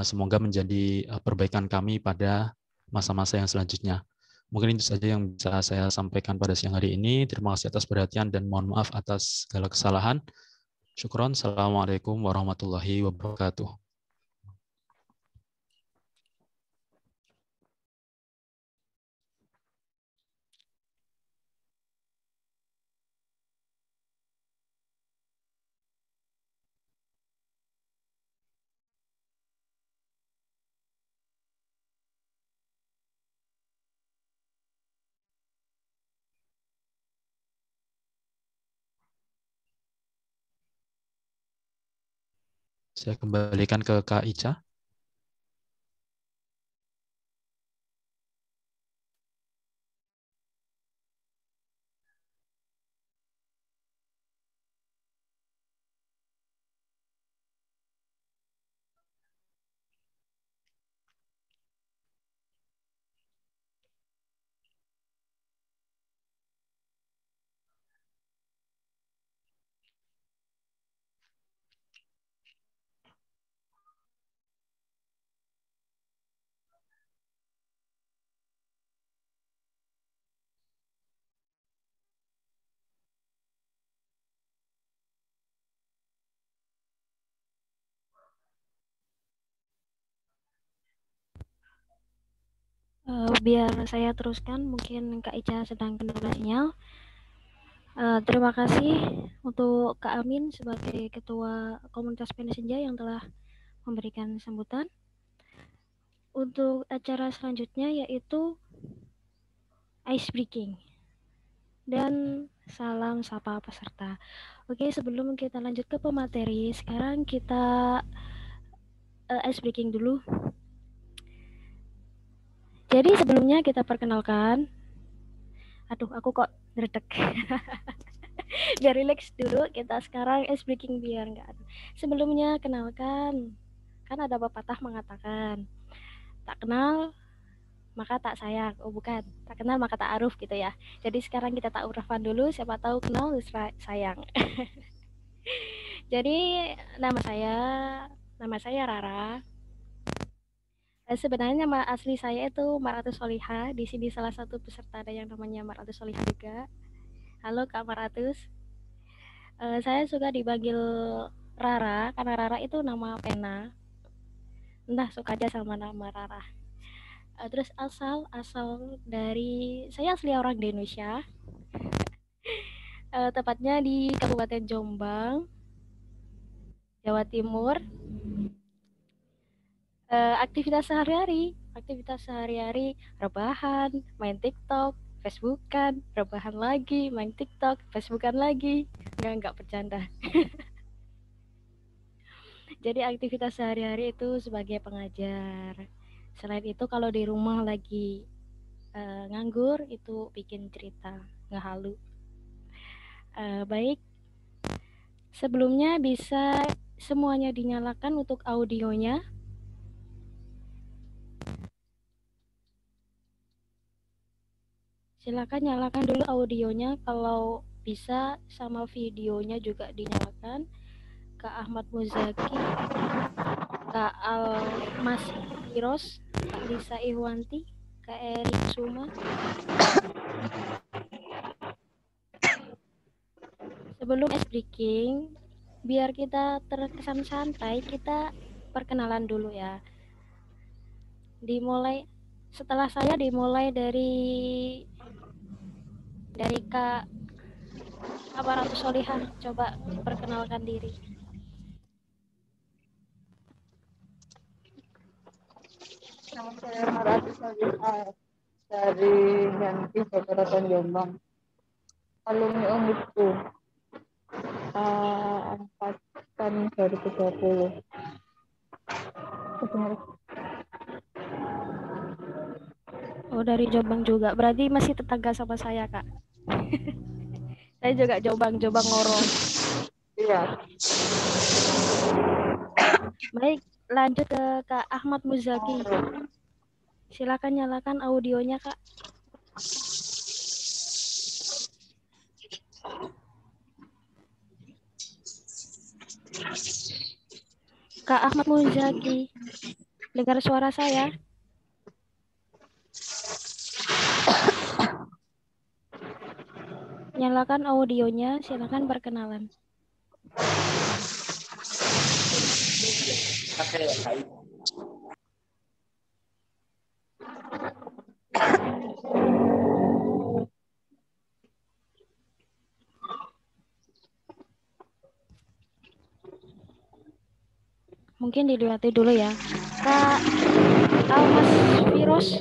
semoga menjadi perbaikan kami pada masa-masa yang selanjutnya. Mungkin itu saja yang bisa saya sampaikan pada siang hari ini. Terima kasih atas perhatian dan mohon maaf atas segala kesalahan. Syukron. Assalamualaikum warahmatullahi wabarakatuh. Saya kembalikan ke Kak Ica. Biar saya teruskan, mungkin Kak Ica sedang kendala sinyal. Terima kasih untuk Kak Amin sebagai Ketua Komunitas Penasinja yang telah memberikan sambutan. Untuk acara selanjutnya yaitu ice breaking dan salam sapa peserta. Oke, sebelum kita lanjut ke pemateri, sekarang kita ice breaking dulu. Jadi sebelumnya kita perkenalkan. Aduh, aku kok ngeredek. Biar relax dulu, kita sekarang ice breaking biar nggak. Sebelumnya kenalkan, kan ada pepatah mengatakan, tak kenal maka tak sayang. Oh bukan, tak kenal maka tak aruf gitu ya. Jadi sekarang kita tak urufan dulu, siapa tahu kenal sayang. Jadi nama saya Rara. Sebenarnya nama asli saya itu Maratus Soliha. Di sini salah satu peserta ada yang namanya Maratus Soliha juga. Halo Kak Maratus. Saya suka dipanggil Rara karena Rara itu nama pena. Entah suka aja sama nama Rara. Terus asal dari saya asli orang di Indonesia. Tepatnya di Kabupaten Jombang, Jawa Timur. Aktivitas sehari-hari rebahan, main TikTok, Facebookan, rebahan lagi, main TikTok, Facebookan lagi. Enggak bercanda. Jadi aktivitas sehari-hari itu sebagai pengajar. Selain itu kalau di rumah lagi nganggur itu bikin cerita ngehalu. Baik, sebelumnya bisa semuanya dinyalakan untuk audionya. Silakan nyalakan dulu audionya, kalau bisa sama videonya juga dinyalakan. Kak Ahmad Muzaki, Kak Almas Hiros, Kak Lisa Ihwanti, Kak Erik Suma. Sebelum ice breaking, biar kita terkesan santai, kita perkenalan dulu ya. Setelah saya dimulai dari Kak Aparatus Solihah, coba perkenalkan diri. Nama saya Maratus Solihah dari Yanti Kabupaten Jombang. Alumni Ungisku angkatan 2020. Oh, dari Jombang juga. Berarti masih tetangga sama saya, Kak. Saya juga Jombang Ngoro. Iya. Baik, lanjut ke Kak Ahmad Muzaki. Silakan nyalakan audionya, Kak. Kak Ahmad Muzaki, dengar suara saya? Nyalakan audionya, silakan perkenalan. Mungkin dilihat dulu ya. Kak Almas Virus.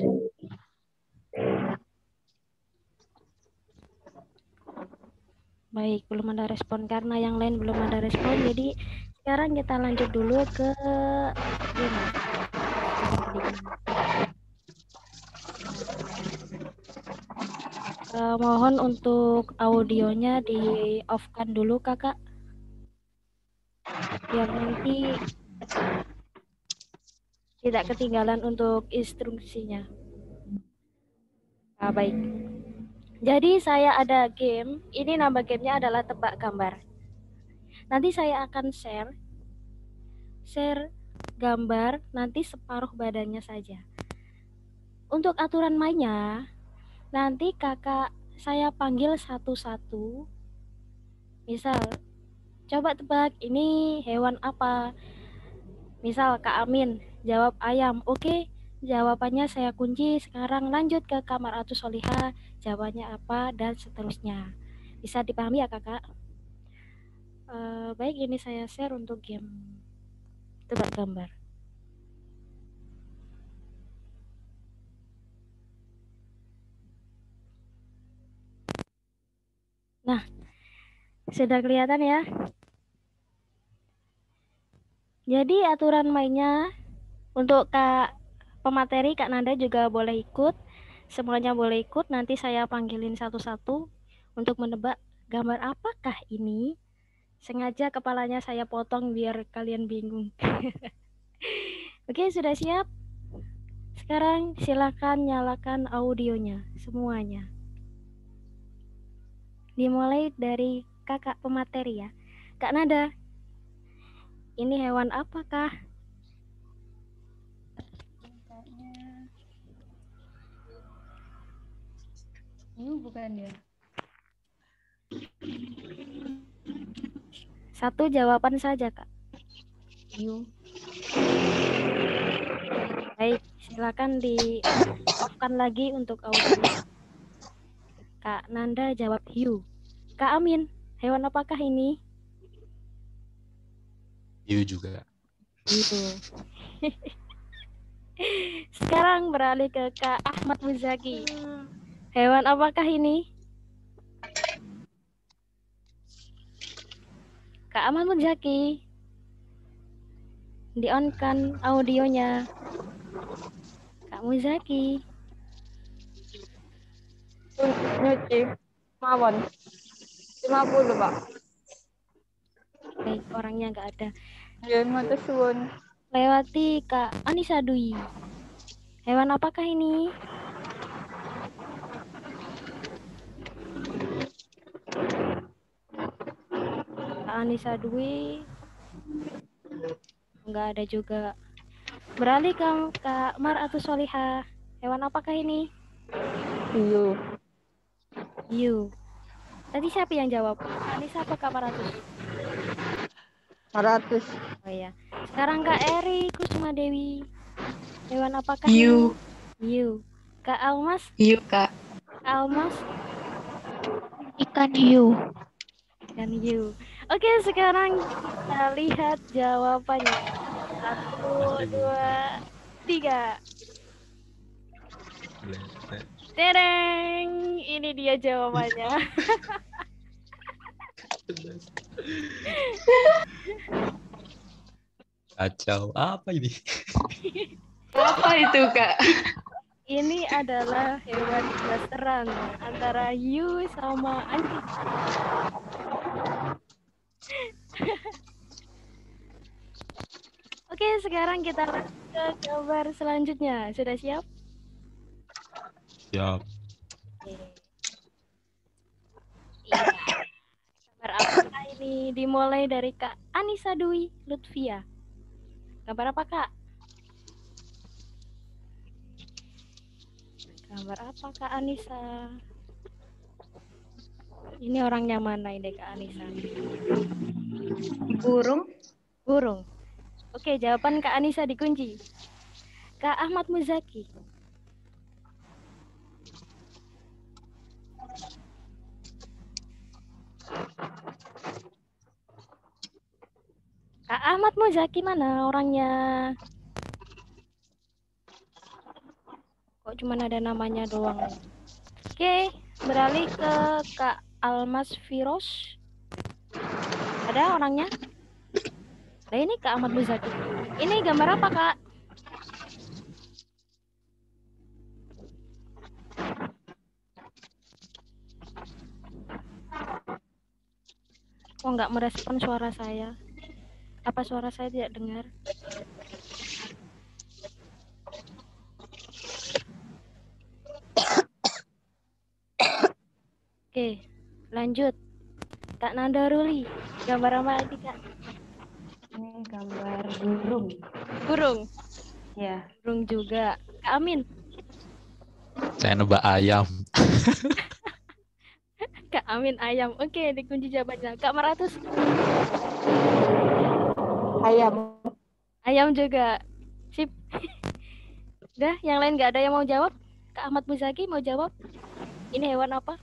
Baik, belum ada respon karena yang lain belum ada respon. Jadi sekarang kita lanjut dulu ke game. Mohon untuk audionya di off-kan dulu kakak. Biar nanti tidak ketinggalan untuk instruksinya. Nah, baik. Jadi saya ada game. Ini nama gamenya adalah tebak gambar. Nanti saya akan share gambar nanti separuh badannya saja. Untuk aturan mainnya, nanti kakak saya panggil satu-satu. Misal, coba tebak ini hewan apa? Misal Kak Amin jawab ayam. Oke, jawabannya saya kunci. Sekarang lanjut ke kamar Atu Solihah. Jawabannya apa dan seterusnya. Bisa dipahami ya kakak? Baik, ini saya share untuk game tebak gambar. Nah, sudah kelihatan ya? Jadi aturan mainnya untuk Kak pemateri, Kak Nanda juga boleh ikut. Semuanya boleh ikut. Nanti saya panggilin satu-satu untuk menebak gambar apakah ini. Sengaja kepalanya saya potong biar kalian bingung. Oke, sudah siap? Sekarang silakan nyalakan audionya semuanya. Dimulai dari kakak pemateri ya. Kak Nada, ini hewan apakah? Ini bukan ya? Satu jawaban saja, Kak. Hiu. Baik, silakan di-off-kan lagi untuk audio. Kak Nanda jawab hiu. Kak Amin, hewan apakah ini? Hiu juga. Hiu. Sekarang beralih ke Kak Ahmad Muzaki. Hewan apakah ini? Kak Ahmad Muzaki, di-on-kan audionya. Kak Muzaki. Nyuci. Mawon. 50, Pak. Baik, orangnya nggak ada. Ya, matur suwun. Lewati Kak Anissa Dwi. Hewan apakah ini? Kak Anissa Dwi. Nggak ada juga. Beralih ke Kak Mar Atu Solihah. Hewan apakah ini? Hiu. Hiu. Tadi siapa yang jawab? Kak Anissa apa Kak Maratus? 100. Oh iya. Sekarang Kak Eri Kusuma Dewi. Hewan apakah Hiu. ini? Hiu. Kak Almas? Hiu, Kak. Almas? Ikan hiu. Dan hiu. Oke, sekarang kita lihat jawabannya. 1, 2, 3. Tereng, ini dia jawabannya. Kacau, apa ini? Apa itu, Kak? Ini adalah hewan blasteran antara hiu sama anjing. Oke, sekarang kita lanjut ke gambar selanjutnya. Sudah siap? Siap. Iya. Gambar apa ini? Dimulai dari Kak Anissa Dwi Lutfia. Gambar apa, Kak? Gambar apa, Kak Anissa? Ini orangnya mana ini, Kak Anissa? Burung. Burung. Oke, jawaban Kak Anissa dikunci. Kak Ahmad Muzaki. Kak Ahmad Muzaki mana orangnya? Kok cuma ada namanya doang? Oke, beralih ke Kak Almas Firos. Ada orangnya? Nah, ini Kak Ahmad Muzaki. Ini gambar apa, Kak? Kok nggak merespon suara saya? Apa suara saya tidak dengar? Oke, lanjut. Kak Nanda Ruli, gambar apa lagi, Kak? Ini gambar burung. Burung. Ya. Burung juga. Kak Amin. Saya nebak ayam. Kak Amin ayam. Oke, dikunci jawabannya. Kak Maratus. Ayam. Ayam juga. Sip. Udah, yang lain nggak ada yang mau jawab? Kak Ahmad Muzaki mau jawab? Ini hewan apa?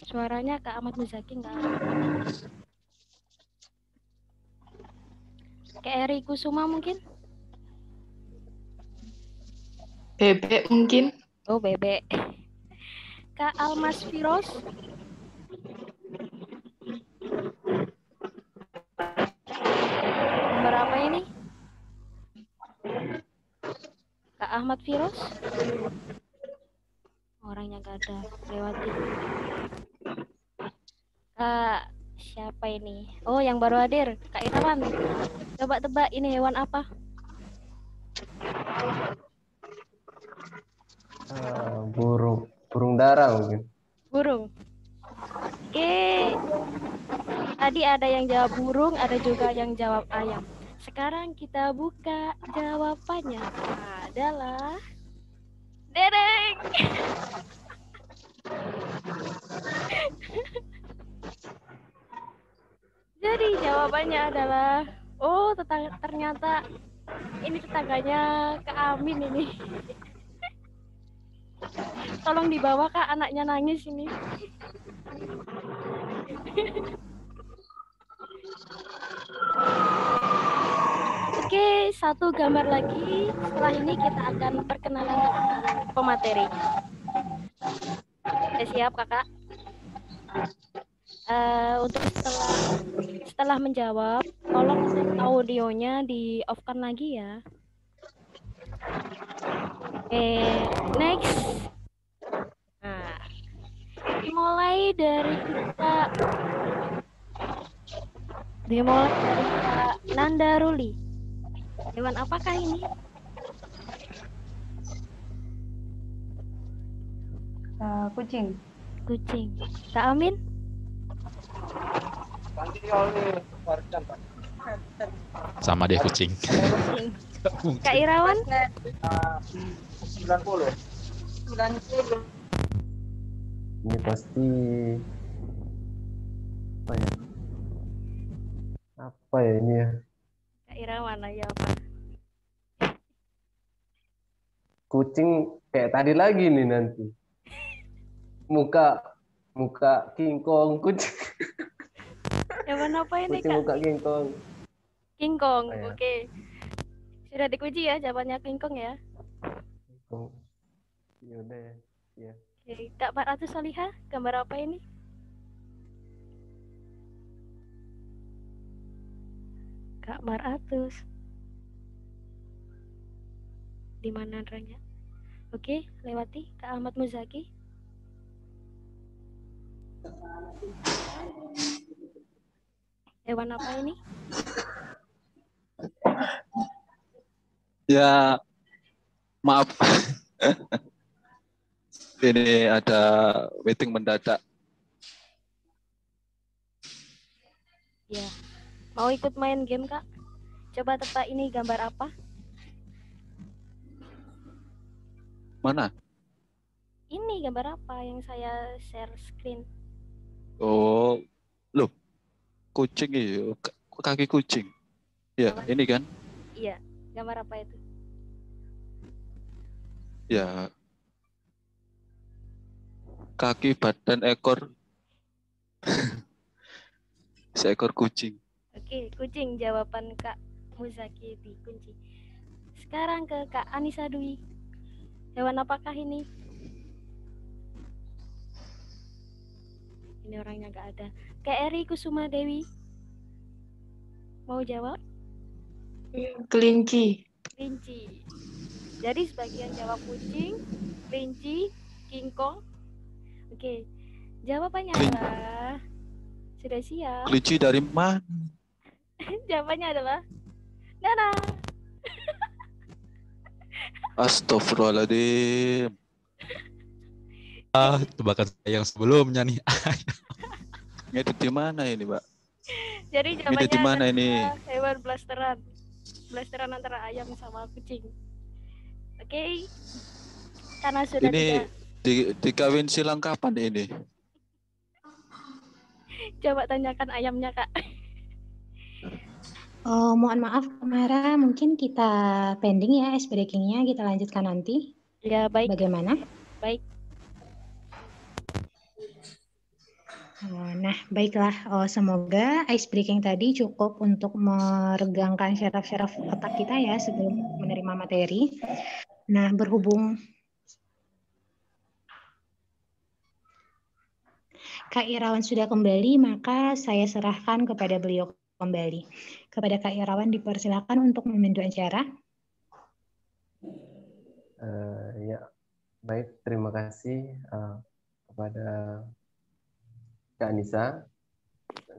Suaranya Kak Ahmad Muzaki nggak ada. Kak Eri Kusuma mungkin? Bebek mungkin. Oh, bebek. Kak Almas Firos. Gambar apa ini? Kak Ahmad Firos. Orangnya gak ada. Lewati. Kak siapa ini? Oh, yang baru hadir. Kak Irawan. Coba tebak ini hewan apa? Burung dara mungkin. Burung. Oke. Tadi ada yang jawab burung, ada juga yang jawab ayam. Sekarang kita buka jawabannya. Adalah dereng. Jadi jawabannya adalah ternyata ini tetangganya Kak Amin ini. Tolong dibawa, Kak, anaknya nangis ini. Oke, satu gambar lagi. Setelah ini kita akan perkenalan pemateri. Sudah siap, Kakak? Untuk setelah menjawab, tolong audionya di off-kan lagi ya. Oke, next. Nah, dimulai dari Kak Nanda Ruli. Hewan apakah ini? Kucing. Kucing. Kak Amin? Sama deh kucing. Kucing. Kak Irawan? 90. Ini pasti apa ya ini ya? Kak Irawan aja apa? Kucing kayak tadi lagi nih nanti. Muka King Kong kucing. Hewan apa ini, Kucing Kak? muka King Kong. King Kong. Oh, ya. Oke. Sudah dikunci ya jawabannya King Kong ya. King Kong. Ya udah ya. Ya. Oke, Kak 400 Solihah, gambar apa ini? Kak 400. Di mana rannya? Oke, lewati Kak Ahmad Muzaki. Hewan apa ini? Ya, maaf. Ini ada meeting mendadak. Ya. Mau ikut main game, Kak? Coba tebak ini gambar apa? Mana? Ini gambar apa yang saya share screen? Oh, loh, kucing itu, kaki kucing. Ya, Apa? ini kan? Iya, gambar apa itu? Ya, kaki, badan, ekor, seekor kucing. Oke, kucing jawaban Kak Muzaki dikunci. Sekarang ke Kak Anissa Dwi. Hewan apakah ini? Ini orangnya nggak ada. Kak Eri Kusuma Dewi. Mau jawab? Kelinci. Kelinci. Jadi sebagian jawab kucing, kelinci, kingkong. Oke, jawabannya adalah sudah siap. Kelinci dari mana? Jawabannya adalah Nana. Astagfirullahaladzim. Tebakan saya yang sebelumnya nih. Ini di mana ini, Pak? Jadi Ini jawabannya di mana ini? adalah hewan blasteran. Blasteran antara ayam sama kucing. Oke. Karena sudah Ini tidak, dikawin silang kapan ini? coba tanyakan ayamnya, Kak. Oh, mohon maaf, Mara, mungkin kita pending ya ice breaking-nya, kita lanjutkan nanti. Ya, baik. Bagaimana? Baik. Nah, baiklah. Semoga ice breaking tadi cukup untuk meregangkan syaraf-syaraf otak kita ya sebelum menerima materi. Nah, berhubung Kak Irawan sudah kembali, maka saya serahkan kepada beliau kembali. Kepada Kak Irawan dipersilakan untuk memandu acara. Ya, baik. Terima kasih kepada Kak Anissa.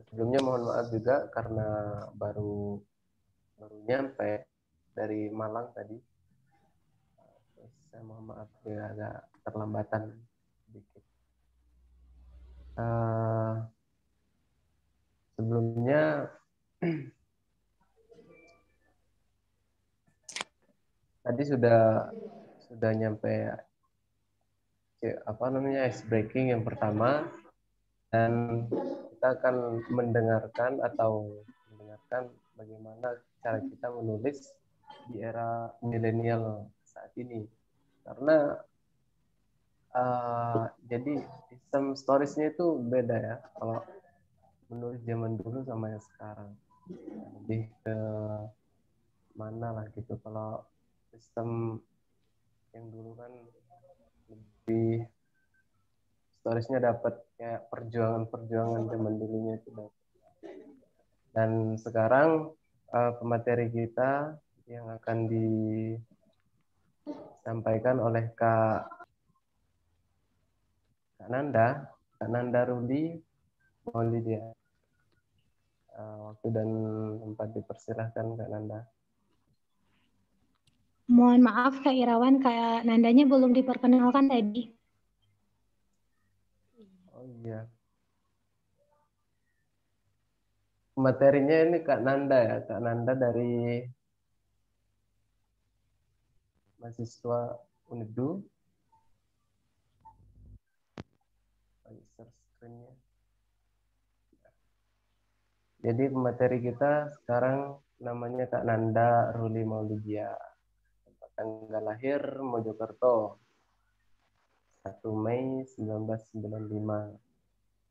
Sebelumnya mohon maaf juga karena baru nyampe dari Malang tadi. Terus saya mohon maaf ya agak terlambatan sedikit. Sebelumnya tadi sudah nyampe ice breaking yang pertama, dan kita akan mendengarkan bagaimana cara kita menulis di era milenial saat ini, karena jadi sistem storiesnya itu beda ya kalau menulis zaman dulu sama yang sekarang. Lebih ke mana lah gitu. Kalau sistem yang dulu kan lebih storiesnya dapat kayak perjuangan zaman dulunya itu dapat. Dan sekarang pemateri kita yang akan disampaikan oleh Kak Nanda Ruli Maulidia. Waktu dan tempat dipersilahkan Kak Nanda. Mohon maaf Kak Irawan, Kak Nandanya belum diperkenalkan tadi. Oh iya. Materinya ini Kak Nanda ya, Kak Nanda dari mahasiswa UNEDU. Share screen-nya. Jadi pemateri kita sekarang namanya Kak Nanda Ruli Maulidia. Tanggal lahir Mojokerto 1 Mei 1995.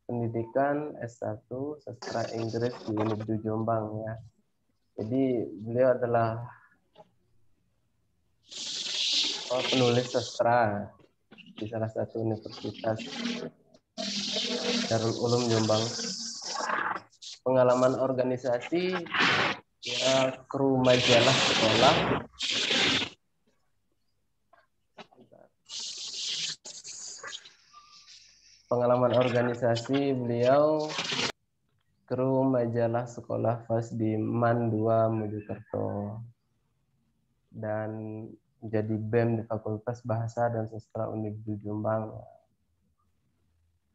Pendidikan S1 Sastra Inggris di UNEDU Jombang ya. Jadi beliau adalah penulis sastra di salah satu universitas Darul Ulum Jombang. Pengalaman organisasi ya, kru majalah sekolah. Pengalaman organisasi beliau kru majalah sekolah FAS di MAN 2 Mojokerto dan menjadi BEM di Fakultas Bahasa dan Sastra UNEDU Jombang.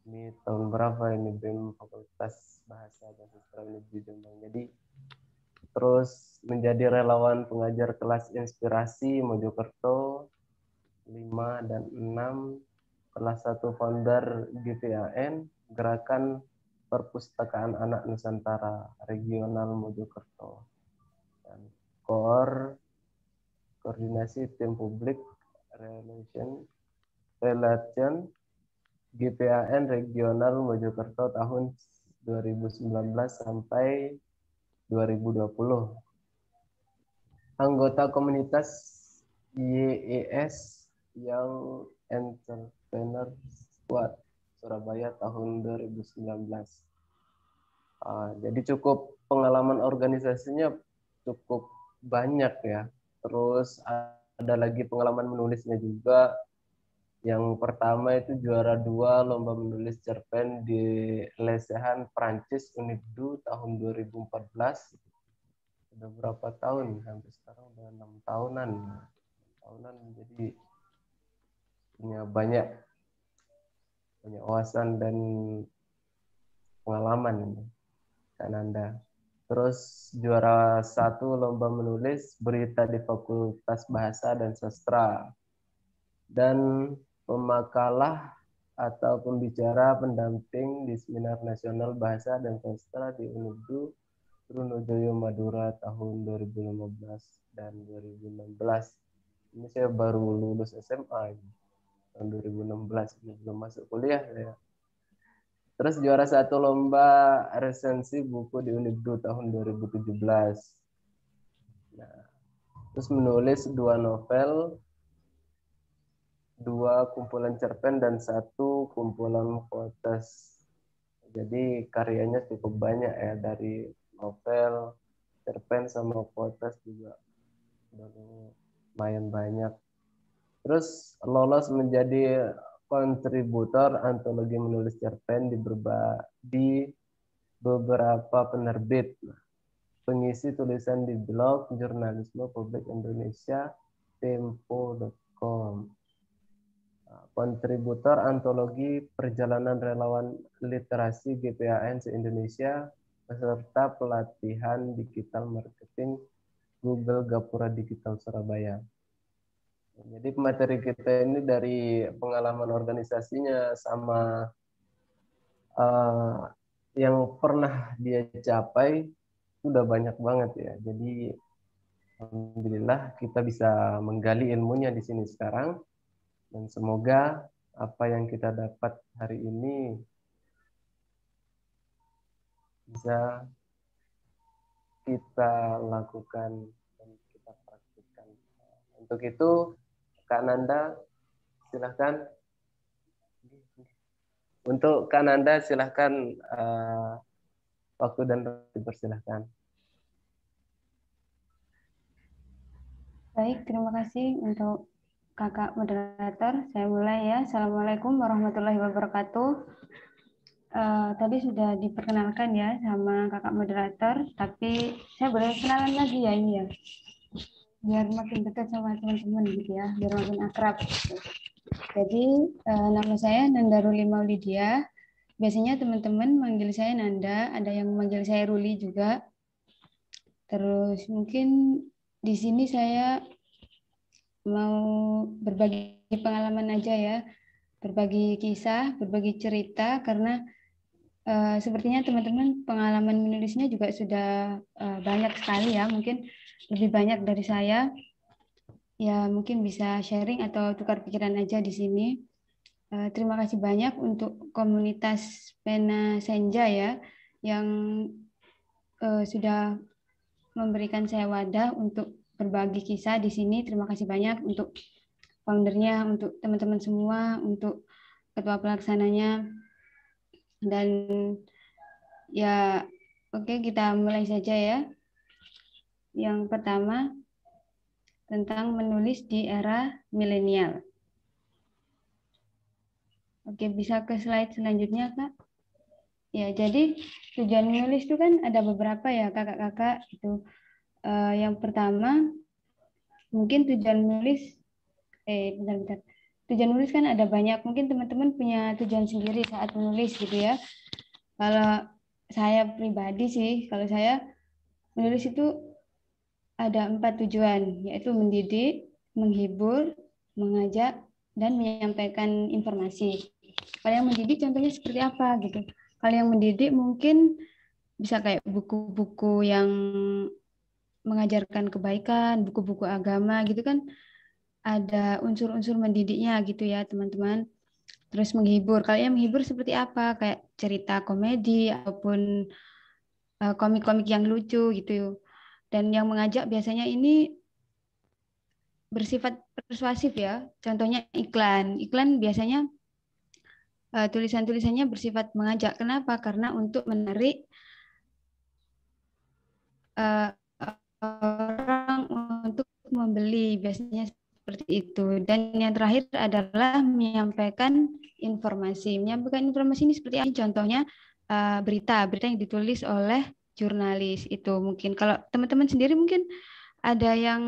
Ini tahun berapa ini BEM Fakultas Bahasa dan Sastra Unib di Jombang. Jadi terus menjadi relawan pengajar kelas inspirasi Mojokerto 5 dan 6, kelas 1 founder GPAN, Gerakan Perpustakaan Anak Nusantara Regional Mojokerto, dan koordinasi tim publik relation GPAN Regional Mojokerto tahun 2019 sampai 2020. Anggota komunitas YES Young Entrepreneur Squad Surabaya tahun 2019. Jadi cukup pengalaman organisasinya cukup banyak ya. Terus ada lagi pengalaman menulisnya juga. Yang pertama itu juara 2 lomba menulis cerpen di Lesehan Prancis Unibdu tahun 2014. Sudah berapa tahun? Sampai sekarang udah 6 tahunan. Jadi punya banyak wawasan dan pengalaman kan Anda. Terus juara 1 lomba menulis berita di Fakultas Bahasa dan Sastra, dan pemakalah atau pembicara pendamping di Seminar Nasional Bahasa dan Sastra di Unibdu Trunojoyo Madura tahun 2015 dan 2016. Ini saya baru lulus SMA tahun 2016, belum masuk kuliah ya. Terus juara 1 lomba resensi buku di Unibdu tahun 2017. Nah, terus menulis 2 novel, 2 kumpulan cerpen, dan 1 kumpulan quotes. Jadi karyanya cukup banyak ya, dari novel, cerpen, sama quotes juga lumayan banyak. Terus lolos menjadi kontributor antologi menulis cerpen di beberapa penerbit, pengisi tulisan di blog Jurnalisme Publik Indonesia, tempo.com, kontributor antologi perjalanan relawan literasi GPAN se-Indonesia, peserta pelatihan digital marketing Google Gapura Digital Surabaya. Jadi materi kita ini dari pengalaman organisasinya sama yang pernah dia capai sudah banyak banget ya. Jadi alhamdulillah kita bisa menggali ilmunya di sini sekarang, dan semoga apa yang kita dapat hari ini bisa kita lakukan dan kita praktikkan. Untuk itu Kak Nanda, silahkan. Untuk Kak Nanda, silahkan waktu dan dipersilahkan. Baik, terima kasih untuk Kakak moderator. Saya mulai ya. Assalamualaikum warahmatullahi wabarakatuh. Tadi sudah diperkenalkan ya sama Kakak moderator, tapi saya boleh kenalan lagi ya ini ya, biar makin dekat sama teman-teman gitu ya, biar makin akrab gitu. Jadi nama saya Nanda Ruli Maulidia. Biasanya teman-teman manggil saya Nanda, ada yang manggil saya Ruli juga. Terus mungkin di sini saya mau berbagi pengalaman aja ya, berbagi kisah, berbagi cerita, karena sepertinya teman-teman pengalaman menulisnya juga sudah banyak sekali ya, mungkin lebih banyak dari saya. Ya mungkin bisa sharing atau tukar pikiran aja di sini. Terima kasih banyak untuk komunitas Pena Senja ya, yang sudah memberikan saya wadah untuk berbagi kisah di sini. Terima kasih banyak untuk foundernya, untuk teman-teman semua, untuk ketua pelaksananya. Dan ya oke, kita mulai saja ya. Yang pertama, tentang menulis di era milenial. Oke, bisa ke slide selanjutnya, Kak. Ya, jadi tujuan menulis itu kan ada beberapa ya, kakak-kakak. Itu yang pertama, mungkin tujuan menulis, bentar. Tujuan menulis kan ada banyak. Mungkin teman-teman punya tujuan sendiri saat menulis gitu ya. Kalau saya pribadi sih, kalau saya menulis itu ada 4 tujuan, yaitu mendidik, menghibur, mengajak, dan menyampaikan informasi. Kalau yang mendidik contohnya seperti apa gitu. Kalau yang mendidik mungkin bisa kayak buku-buku yang mengajarkan kebaikan, buku-buku agama gitu kan, ada unsur-unsur mendidiknya gitu ya teman-teman. Terus menghibur, kalau yang menghibur seperti apa? Kayak cerita komedi ataupun komik-komik yang lucu gitu. Dan yang mengajak biasanya ini bersifat persuasif ya. Contohnya iklan. Iklan biasanya tulisan-tulisannya bersifat mengajak. Kenapa? Karena untuk menarik orang untuk membeli, biasanya seperti itu. Dan yang terakhir adalah menyampaikan informasi. Menyampaikan informasi ini seperti apa? Contohnya berita yang ditulis oleh jurnalis itu mungkin. Kalau teman-teman sendiri mungkin ada yang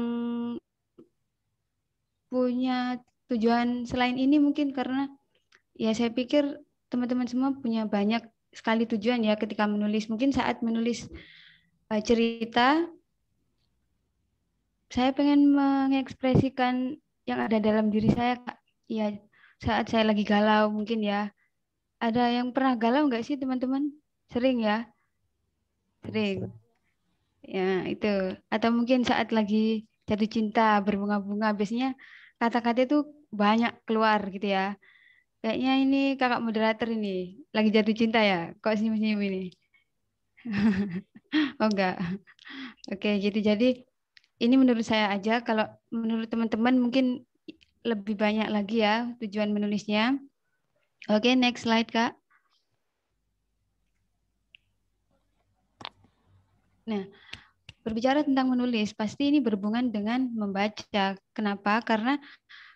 punya tujuan selain ini mungkin, karena ya saya pikir teman-teman semua punya banyak sekali tujuan ya ketika menulis. Mungkin saat menulis cerita, saya pengen mengekspresikan yang ada dalam diri saya, Kak. Ya, saat saya lagi galau mungkin ya. Ada yang pernah galau nggak sih teman-teman? Sering ya? Sering. Ya, itu. Atau mungkin saat lagi jatuh cinta, berbunga-bunga, biasanya kata-kata itu banyak keluar gitu ya. Kayaknya ini kakak moderator ini lagi jatuh cinta ya? Kok senyum-senyum ini? Oh enggak. Oke, gitu. Jadi ini menurut saya aja. Kalau menurut teman-teman mungkin lebih banyak lagi ya tujuan menulisnya. Oke, next slide, Kak. Nah, berbicara tentang menulis, pasti ini berhubungan dengan membaca. Kenapa? Karena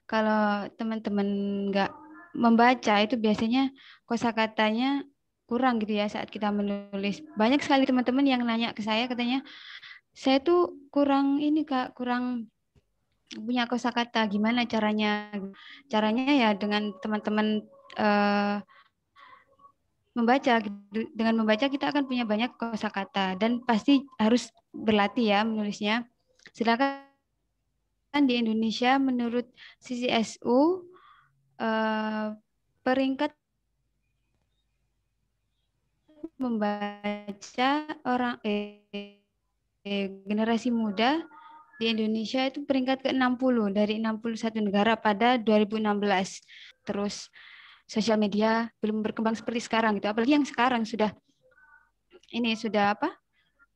kalau teman-teman nggak membaca itu biasanya kosakatanya kurang gitu ya saat kita menulis. Banyak sekali teman-teman yang nanya ke saya, katanya, saya tuh kurang ini Kak, kurang punya kosakata. Gimana caranya? Caranya ya dengan teman-teman membaca. Dengan membaca kita akan punya banyak kosakata dan pasti harus berlatih ya menulisnya. Silakan di Indonesia menurut CCSU peringkat membaca orang generasi muda di Indonesia itu peringkat ke-60 dari 61 negara pada 2016. Terus sosial media belum berkembang seperti sekarang gitu. Apalagi yang sekarang sudah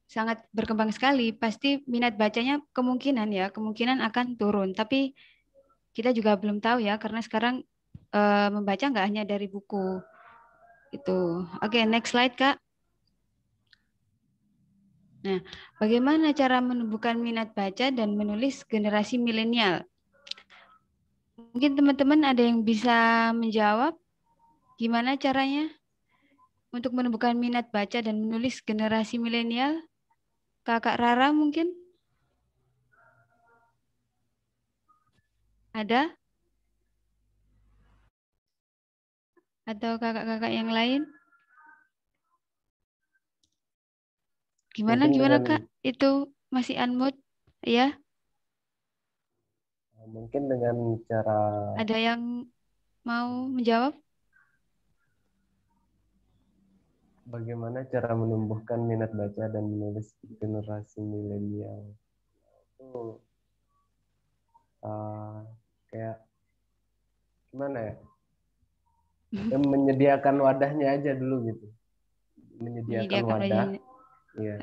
sangat berkembang sekali. Pasti minat bacanya kemungkinan akan turun. Tapi kita juga belum tahu ya, karena sekarang membaca nggak hanya dari buku. Itu. Oke, next slide, Kak. Nah, bagaimana cara menumbuhkan minat baca dan menulis generasi milenial? Mungkin teman-teman ada yang bisa menjawab gimana caranya untuk menumbuhkan minat baca dan menulis generasi milenial? Kakak Rara mungkin? Ada? Atau kakak-kakak yang lain? Gimana Kak? Itu masih unmute ya? Mungkin dengan cara... Ada yang mau menjawab? Bagaimana cara menumbuhkan minat baca dan menulis generasi milenial? Itu kayak gimana ya? Yang menyediakan wadahnya aja dulu gitu. Menyediakan wadah. Iya.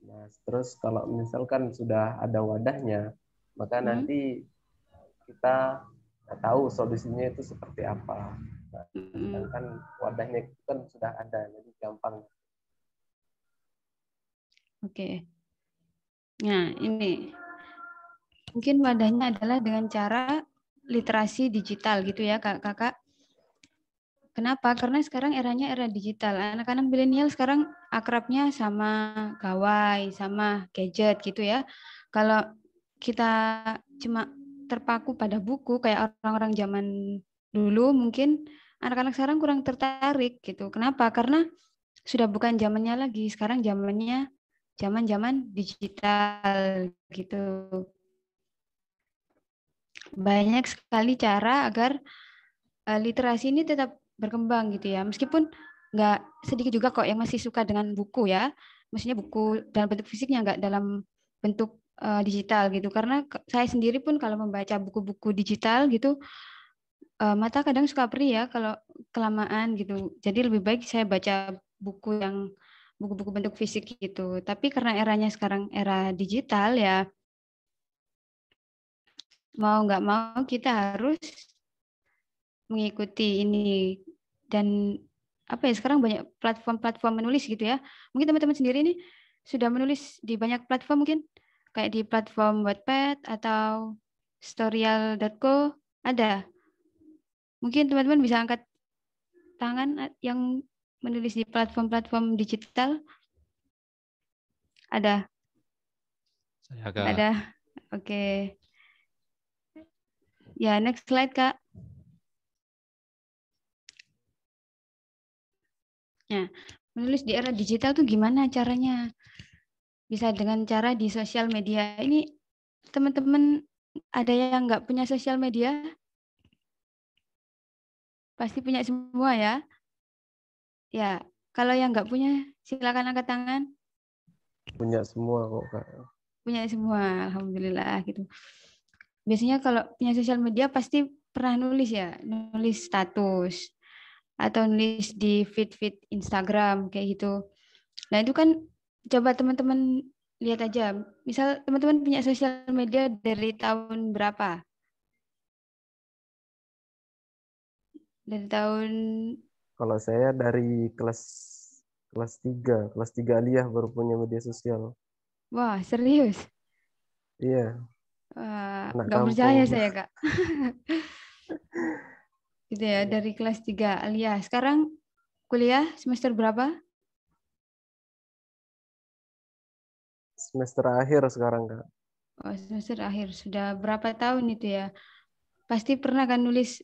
Nah, terus kalau misalkan sudah ada wadahnya, maka nanti kita tahu solusinya itu seperti apa. Nah, sedangkan wadahnya itu kan sudah ada, jadi gampang. Oke. Nah, ini mungkin wadahnya adalah dengan cara literasi digital gitu ya, Kakak. Kenapa? Karena sekarang eranya era digital. Anak-anak milenial sekarang akrabnya sama gawai, sama gadget gitu ya. Kalau kita cuma terpaku pada buku kayak orang-orang zaman dulu, mungkin anak-anak sekarang kurang tertarik gitu. Kenapa? Karena sudah bukan zamannya lagi. Sekarang zamannya zaman digital gitu. Banyak sekali cara agar literasi ini tetap berkembang gitu ya. Meskipun nggak sedikit juga kok yang masih suka dengan buku ya. Maksudnya buku dalam bentuk fisiknya, nggak dalam bentuk digital gitu. Karena saya sendiri pun kalau membaca buku-buku digital gitu, mata kadang suka perih ya kalau kelamaan gitu. Jadi lebih baik saya baca buku-buku bentuk fisik gitu. Tapi karena eranya sekarang era digital ya, mau nggak mau kita harus mengikuti ini. Dan apa ya, sekarang banyak platform-platform menulis gitu ya. Mungkin teman-teman sendiri ini sudah menulis di banyak platform, mungkin kayak di platform Wattpad atau storyal.co ada. Mungkin teman-teman bisa angkat tangan yang menulis di platform-platform digital. Ada? Saya Kak. Ada. Oke. Ya, next slide, Kak. Nah, menulis di era digital tuh gimana caranya? Bisa dengan cara di sosial media. Ini teman-teman ada yang nggak punya sosial media? Pasti punya semua ya? Ya, kalau yang nggak punya, silakan angkat tangan. Punya semua kok, Kak. Punya semua, alhamdulillah gitu. Biasanya kalau punya sosial media pasti pernah nulis ya, nulis status atau nulis di feed Instagram kayak gitu. Nah, itu kan coba teman-teman lihat aja. Misal teman-teman punya sosial media dari tahun berapa? Dari tahun Kalau saya dari kelas 3 aliyah baru punya media sosial. wah, serius? Iya, Wah, anak nggak percaya kampung. saya, Kak. Gitu ya, dari kelas 3 alias. Sekarang kuliah semester berapa? Semester akhir sekarang, Kak. Oh, semester akhir. Sudah berapa tahun itu ya? Pasti pernah kan nulis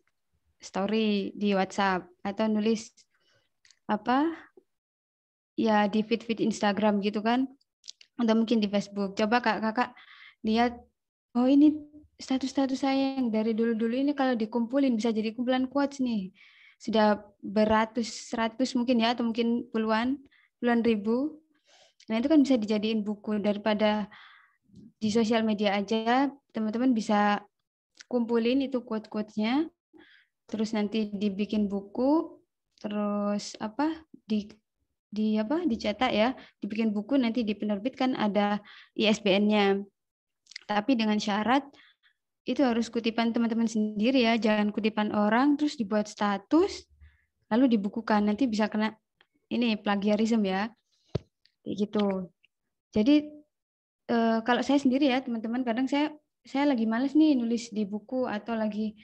story di WhatsApp atau nulis apa? Ya di feed Instagram gitu kan? Atau mungkin di Facebook. Coba kakak lihat, oh ini status-status saya yang dari dulu-dulu ini kalau dikumpulin bisa jadi kumpulan quotes nih. Sudah beratus-ratus mungkin ya, atau mungkin puluhan ribu. Nah itu kan bisa dijadiin buku. Daripada di sosial media aja, teman-teman bisa kumpulin itu quote-quotesnya, terus nanti dibikin buku, terus dicetak ya, dibikin buku, nanti dipenerbitkan, ada ISBN-nya. Tapi dengan syarat itu harus kutipan teman-teman sendiri ya, jangan kutipan orang terus dibuat status lalu dibukukan, nanti bisa kena ini plagiarisme ya, kayak gitu. Jadi kalau saya sendiri ya teman-teman, kadang saya lagi males nih nulis di buku atau lagi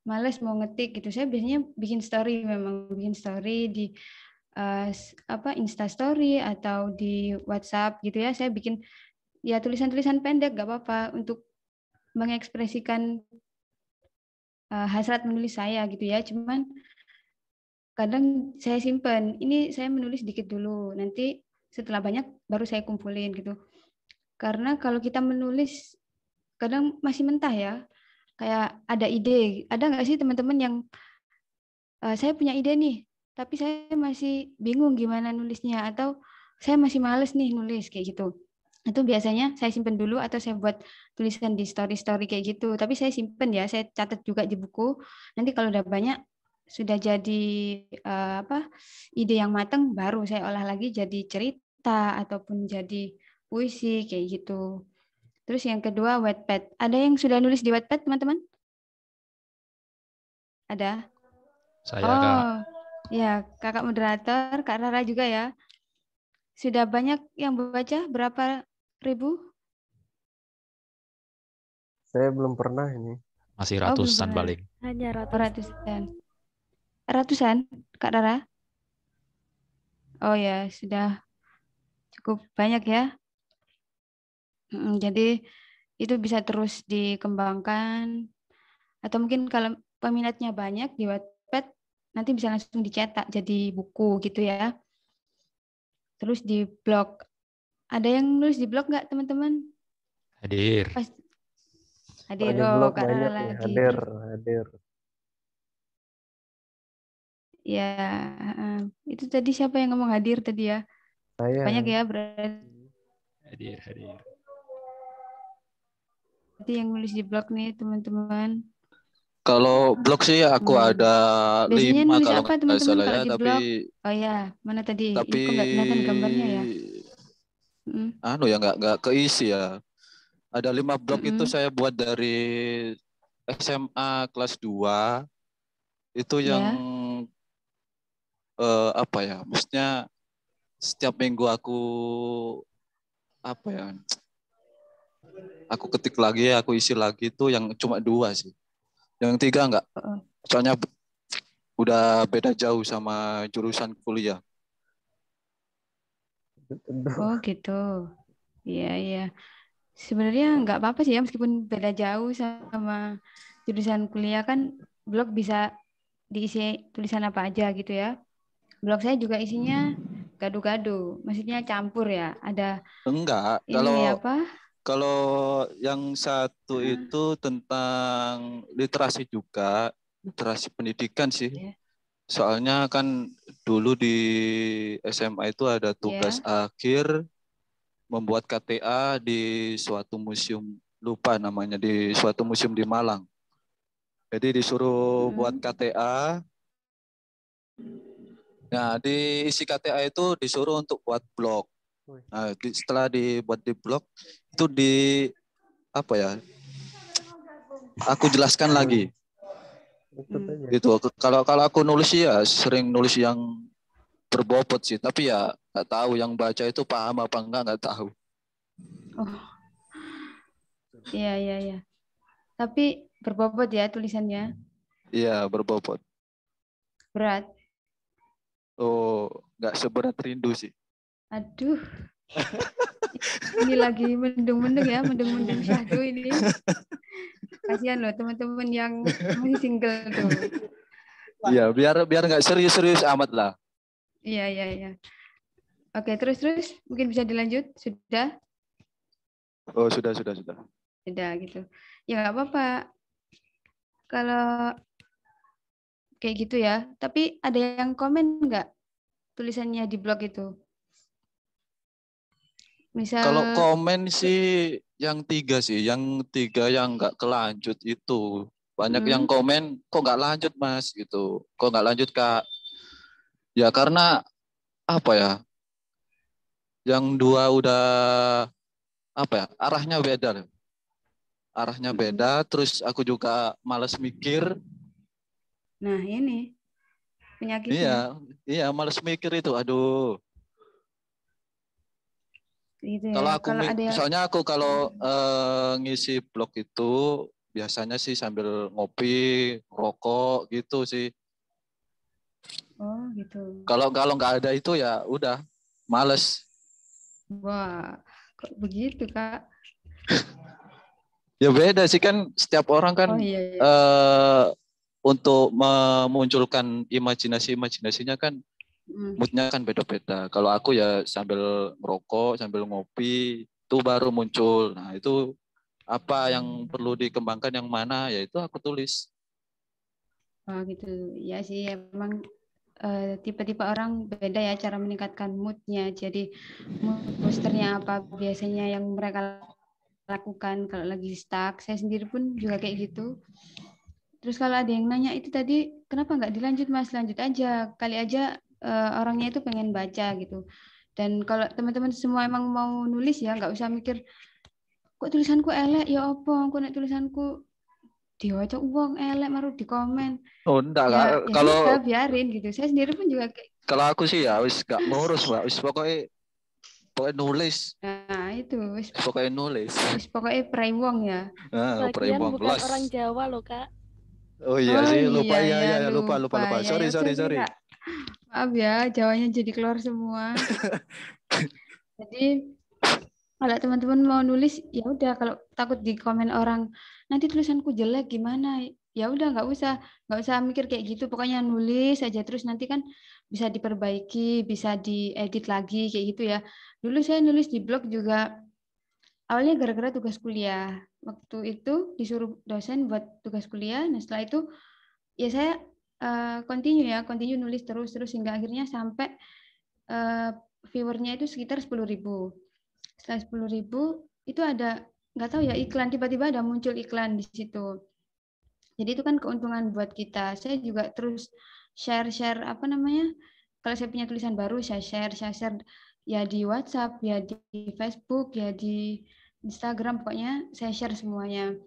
males mau ngetik gitu, saya biasanya bikin story, memang bikin story di Insta story atau di WhatsApp gitu ya. Saya bikin ya tulisan-tulisan pendek, gak apa-apa, untuk mengekspresikan hasrat menulis saya gitu ya. Cuman kadang saya simpen, ini saya menulis dikit dulu, nanti setelah banyak baru saya kumpulin gitu. Karena kalau kita menulis kadang masih mentah ya, kayak ada ide. Ada nggak sih teman-teman yang saya punya ide nih, tapi saya masih bingung gimana nulisnya, atau saya masih males nih nulis kayak gitu. Itu biasanya saya simpen dulu atau saya buat tulisan di story-story kayak gitu. Tapi saya simpen ya, saya catat juga di buku. Nanti kalau udah banyak, sudah jadi ide yang matang, baru saya olah lagi jadi cerita ataupun jadi puisi kayak gitu. Terus yang kedua Wattpad. Ada yang sudah nulis di Wattpad, teman-teman? Ada? Saya Kak. Oh, ya, kakak moderator, Kak Rara juga ya. Sudah banyak yang baca, berapa ribu? Saya belum pernah ini. Masih Oh, belum ratusan pernah. paling. Hanya Oh, ratusan. Ratusan, Kak Rara? Oh ya, sudah cukup banyak ya. Jadi itu bisa terus dikembangkan. Atau mungkin kalau peminatnya banyak di Wattpad, nanti bisa langsung dicetak jadi buku gitu ya. Terus di blog. Ada yang nulis di blog nggak teman-teman? Hadir. Hadir. Di Oh, blog Kak Rara banyak nih, lagi. hadir. Ya, itu tadi siapa yang ngomong hadir tadi ya? Saya. Banyak ya berarti Hadir. yang nulis di blog nih teman-teman. Kalau blog sih aku ada Biasanya 5 nulis kalau apa nggak teman-teman salah kalau ya, di tapi blog? Oh ya, mana tadi? Ini kok nggak kelihatan gambarnya ya? anu ya nggak keisi ya. Ada 5 blog itu saya buat dari SMA kelas 2 itu yang apa ya? Maksudnya setiap minggu aku apa ya? Aku ketik lagi, aku isi lagi itu yang cuma 2 sih. Yang 3 enggak. Soalnya udah beda jauh sama jurusan kuliah. Oh gitu. Iya. Sebenarnya nggak apa-apa sih ya meskipun beda jauh sama jurusan kuliah kan blog bisa diisi tulisan apa aja gitu ya. Blog saya juga isinya gado-gado, maksudnya campur ya. Ada Enggak, ini apa? Kalau yang satu itu tentang literasi juga, literasi pendidikan sih. Soalnya kan dulu di SMA itu ada tugas akhir membuat KTA di suatu museum, lupa namanya, di suatu museum di Malang. Jadi disuruh buat KTA. Nah, di isi KTA itu disuruh untuk buat blog. Nah, setelah dibuat di blog itu apa ya? Aku jelaskan lagi. Gitu. Kalau aku nulis ya sering nulis yang berbobot sih, tapi ya nggak tahu yang baca itu paham apa nggak tahu. Oh, iya. Tapi berbobot ya tulisannya. Iya, berbobot. Berat. Oh, nggak seberat rindu sih. Aduh. Ini lagi mendung-mendung ya, mendung-mendung syahdu ini. Kasihan loh teman-teman yang masih single tuh. Iya, biar nggak serius-serius amat lah. Iya. Oke, terus mungkin bisa dilanjut? Sudah? Oh, sudah. Sudah gitu. Ya nggak apa-apa. Kalau kayak gitu ya. Tapi ada yang komen nggak tulisannya di blog itu? Misal. Kalau komen sih yang 3 sih, yang 3 yang nggak kelanjut itu. Banyak yang komen, kok nggak lanjut Mas gitu. Kok nggak lanjut Kak? Ya karena apa ya? Yang 2 udah apa ya? Arahnya beda, terus aku juga malas mikir. Nah, ini penyakitnya. Iya, malas mikir itu. Aduh. Gitu kalau ya. aku misalnya aku kalau ngisi blog itu biasanya sih sambil ngopi, rokok gitu sih. Oh, gitu. Kalau nggak ada itu ya udah males. Wah, kok begitu, Kak? Ya beda sih kan, setiap orang kan untuk memunculkan imajinasinya kan moodnya kan beda-beda. Kalau aku ya sambil merokok, sambil ngopi, itu baru muncul. Nah itu apa yang perlu dikembangkan yang mana, ya itu aku tulis. Oh gitu, ya sih emang tipe-tipe orang beda ya cara meningkatkan moodnya. Jadi mood boosternya apa biasanya yang mereka lakukan kalau lagi stuck. Saya sendiri pun juga kayak gitu. Terus kalau ada yang nanya itu tadi, kenapa nggak dilanjut Mas? Lanjut aja, kali aja orangnya itu pengen baca gitu. Dan kalau teman-teman semua emang mau nulis ya nggak usah mikir kok tulisanku elek ya apa, aku nek tulisanku diwaca uang elek baru di komen. Oh enggak, ya kalau sudah, biarin gitu. Saya sendiri pun juga kayak. Kalau aku sih ya wis gak ngurus Mbak, wis pokoknya nulis. Nah itu wis pokoknya nulis. Wis pokoknya prai wong ya. Lagian bukan orang Jawa loh Kak. Oh iya sih, lupa iya, lupa. Ya, Sorry. Maaf ya, Jawanya jadi keluar semua. Jadi kalau teman-teman mau nulis, ya udah, kalau takut di komen orang nanti tulisanku jelek gimana, ya udah nggak usah mikir kayak gitu. Pokoknya nulis aja, terus nanti kan bisa diperbaiki, bisa diedit lagi kayak gitu ya. Dulu saya nulis di blog juga awalnya gara-gara tugas kuliah. Waktu itu disuruh dosen buat tugas kuliah. Nah setelah itu ya saya continue nulis terus hingga akhirnya sampai viewernya itu sekitar 10.000. Setelah 10.000 itu ada nggak tahu ya iklan, tiba-tiba ada muncul iklan di situ. Jadi itu kan keuntungan buat kita. Saya juga terus share apa namanya, kalau saya punya tulisan baru saya share ya di WhatsApp, ya di Facebook, ya di Instagram, pokoknya saya share semuanya.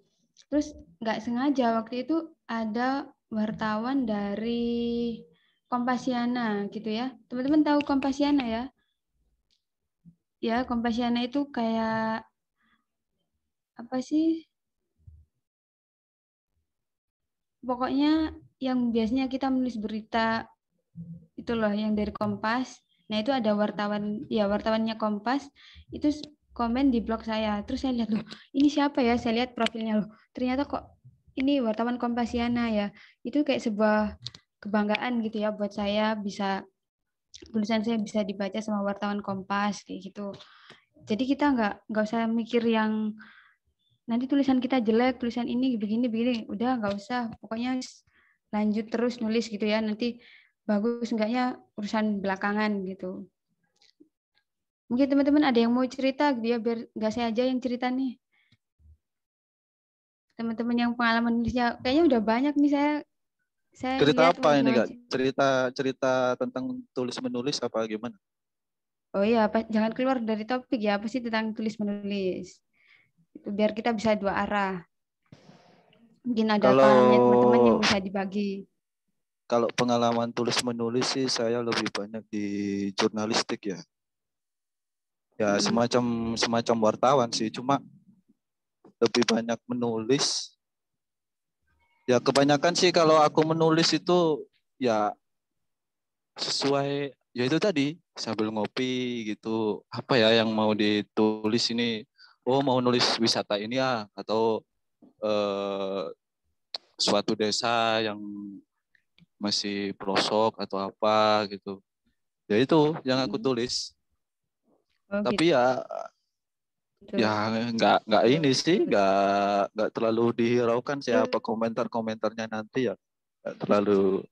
Terus nggak sengaja waktu itu ada wartawan dari Kompasiana gitu ya. Teman-teman tahu Kompasiana ya? Ya, Kompasiana itu kayak apa sih? Pokoknya yang biasanya kita menulis berita itu loh yang dari Kompas. Nah, itu ada wartawannya Kompas itu komen di blog saya. Terus saya lihat loh, ini siapa ya? Saya lihat profilnya loh. Ternyata kok ini wartawan Kompasiana ya. Itu kayak sebuah kebanggaan gitu ya buat saya, bisa tulisan saya bisa dibaca sama wartawan Kompas kayak gitu. Jadi kita nggak usah mikir yang nanti tulisan kita jelek, tulisan ini begini, udah nggak usah. Pokoknya lanjut terus nulis gitu ya. Nanti bagus enggaknya urusan belakangan gitu. Mungkin teman-teman ada yang mau cerita gitu ya, biar nggak saya aja yang cerita nih. Teman-teman yang pengalaman nulisnya kayaknya udah banyak nih saya Cerita lihat apa ini teman-teman. Kak? Cerita tentang tulis menulis apa gimana? Oh iya, jangan keluar dari topik ya. Apa sih tentang tulis menulis? Itu biar kita bisa dua arah. Mungkin ada pengalamannya teman-teman yang bisa dibagi. Kalau pengalaman tulis menulis sih saya lebih banyak di jurnalistik ya. Ya semacam wartawan sih, cuma lebih banyak menulis. Ya kebanyakan sih kalau aku menulis itu ya sesuai ya itu tadi sambil ngopi gitu. Apa ya yang mau ditulis ini? Oh mau nulis wisata ini ya, atau suatu desa yang masih pelosok atau apa gitu. Ya itu yang aku tulis. Oh, Tapi gitu. ya nggak ini sih nggak terlalu dihiraukan siapa komentarnya nanti ya, nggak terlalu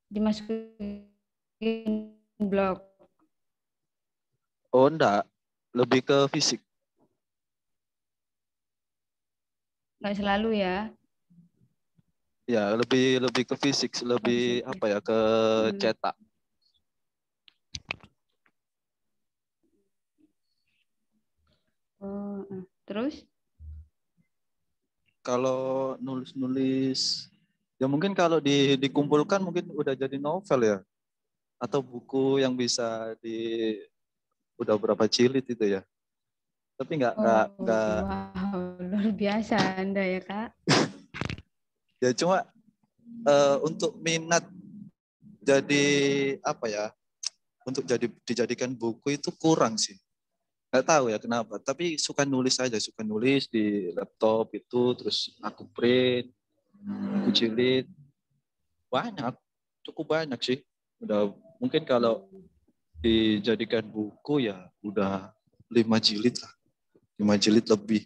dimasukin blog. Oh enggak, lebih ke fisik. Nggak selalu ya. Ya lebih ke fisik, lebih Fisik. apa ya, ke cetak. Oh, terus? Kalau nulis ya mungkin kalau dikumpulkan mungkin udah jadi novel ya, atau buku yang bisa udah berapa jilid itu ya. Tapi nggak wow, luar biasa Anda ya Kak. Ya cuma untuk minat jadi apa ya, untuk dijadikan buku itu kurang sih. Nggak tahu ya kenapa, tapi suka nulis aja, suka nulis di laptop itu, terus aku print, aku jilid, cukup banyak sih. Udah mungkin kalau dijadikan buku ya udah 5 jilid lah, 5 jilid lebih.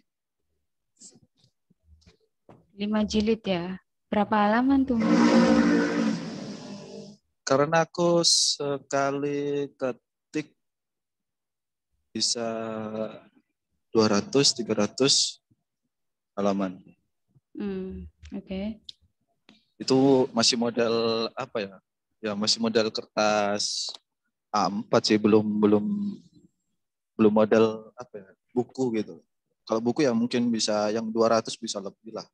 5 jilid ya, berapa halaman tuh? Karena aku sekali ketik bisa 200-300 halaman. Oke. Itu masih model apa ya? Ya masih model kertas A4 sih, belum model apa ya, buku gitu. Kalau buku ya mungkin bisa yang 200 bisa lebih lah.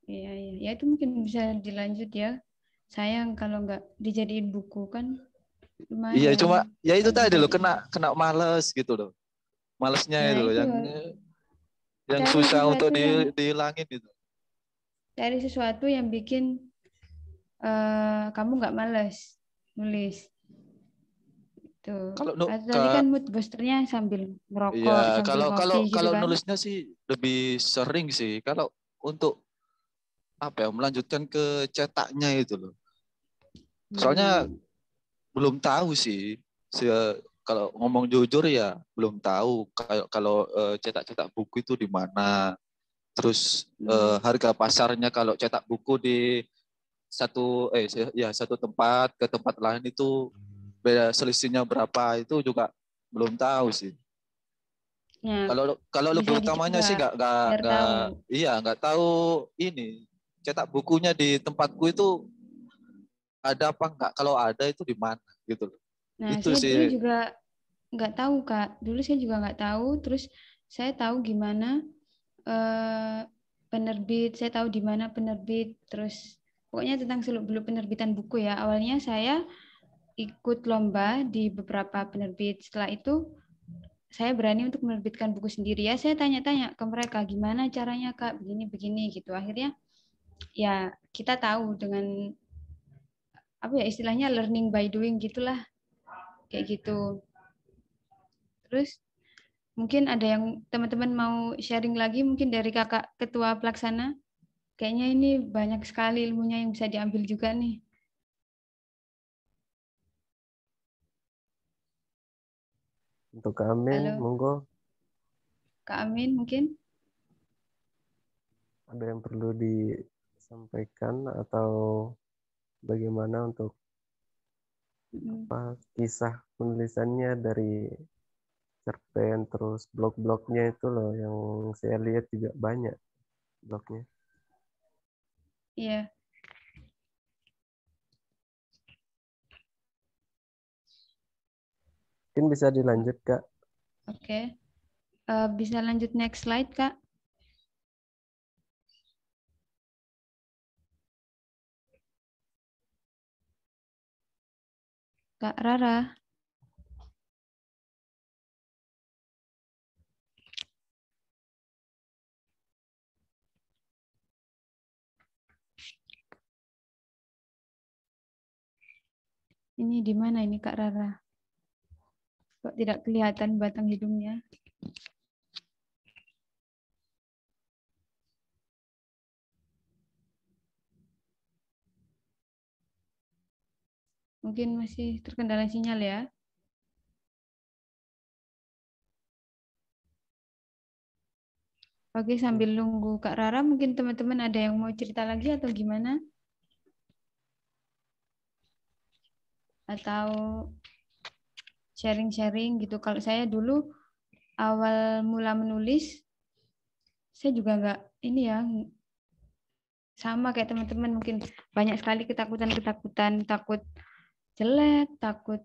Iya. Ya itu mungkin bisa dilanjut ya. Sayang kalau nggak dijadiin buku kan. Lumayan. Iya, cuma ya itu tadi loh, kena males gitu loh. Malesnya nah, itu loh yang susah untuk dihilangin gitu. Cari sesuatu yang bikin kamu nggak males nulis. Tuh. Tadi kan mood boosternya sambil merokok, iya, sambil ngopi gitu kan. Nulisnya sih lebih sering sih. Kalau untuk apa ya, melanjutkan ke cetaknya itu loh. Soalnya belum tahu sih. Kalau ngomong jujur ya belum tahu kalau cetak-cetak buku itu di mana. Terus harga pasarnya kalau cetak buku di satu tempat ke tempat lain itu beda, selisihnya berapa itu juga belum tahu sih. Ya, Kalau lebih bisa utamanya sih dicoba biar tahu. nggak tahu ini cetak bukunya di tempatku itu ada apa enggak, kalau ada itu di mana gitu loh. Nah, Itu saya dulu sih. juga nggak tahu, Kak. Dulu saya juga nggak tahu. Terus saya tahu gimana penerbit, saya tahu di mana penerbit. Terus pokoknya tentang seluk-beluk penerbitan buku ya. Awalnya saya ikut lomba di beberapa penerbit. Setelah itu saya berani untuk menerbitkan buku sendiri ya. Saya tanya-tanya ke mereka gimana caranya, Kak, begini-begini gitu. Akhirnya ya kita tahu dengan apa ya istilahnya learning by doing gitulah. Kayak gitu. Terus mungkin ada yang teman-teman mau sharing lagi mungkin dari kakak ketua pelaksana. Kayaknya ini banyak sekali ilmunya yang bisa diambil juga nih. Untuk Kak Amin, Halo. monggo. Kak Amin mungkin? Ada yang perlu disampaikan atau bagaimana untuk kisah penulisannya dari cerpen terus blog-blognya itu loh yang saya lihat juga banyak blognya. Iya. Mungkin bisa dilanjut, Kak. Oke. Bisa lanjut next slide, Kak. Kak Rara. Ini di mana ini Kak Rara? Kok tidak kelihatan batang hidungnya? Mungkin masih terkendala sinyal ya. Oke, sambil nunggu Kak Rara, mungkin teman-teman ada yang mau cerita lagi atau gimana? Atau sharing-sharing gitu. Kalau saya dulu awal mula menulis, saya juga nggak ini ya, sama kayak teman-teman mungkin banyak sekali ketakutan-ketakutan, takut jelek, takut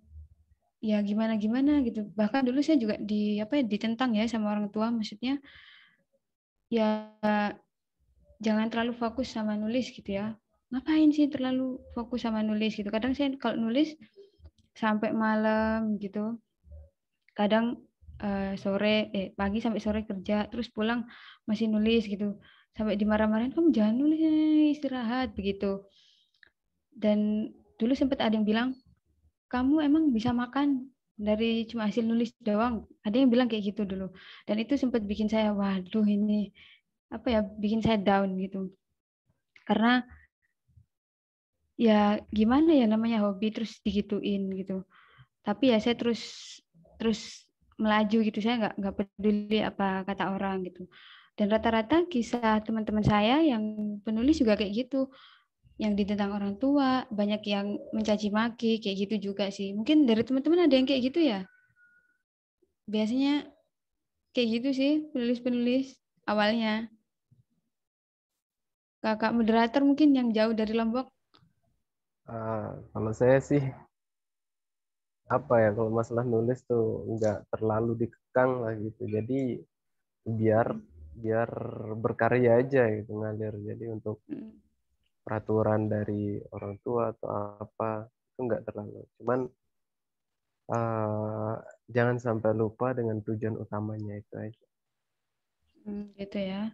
ya gimana-gimana gitu. Bahkan dulu saya juga ditentang ya sama orang tua, maksudnya ya jangan terlalu fokus sama nulis gitu ya. Ngapain sih terlalu fokus sama nulis gitu. Kadang saya kalau nulis sampai malam gitu. Kadang pagi sampai sore kerja, terus pulang masih nulis gitu. Sampai dimarah-marahin, kamu jangan nulis, istirahat begitu. Dan dulu sempat ada yang bilang, kamu emang bisa makan dari cuma hasil nulis doang. Ada yang bilang kayak gitu dulu. Dan itu sempat bikin saya, waduh ini bikin saya down gitu. Karena ya gimana ya namanya hobi terus digituin gitu. Tapi ya saya terus melaju gitu, saya nggak peduli apa kata orang gitu. Dan rata-rata kisah teman-teman saya yang penulis juga kayak gitu, yang ditentang orang tua, banyak yang mencaci maki kayak gitu juga sih. Mungkin dari teman-teman ada yang kayak gitu ya. Biasanya kayak gitu sih penulis-penulis awalnya. Kakak moderator mungkin yang jauh dari Lombok. Kalau saya sih kalau masalah nulis tuh nggak terlalu dikekang lah gitu. Jadi biar berkarya aja gitu ngalir. Jadi untuk peraturan dari orang tua atau apa itu nggak terlalu. Cuman jangan sampai lupa dengan tujuan utamanya itu aja. Gitu ya.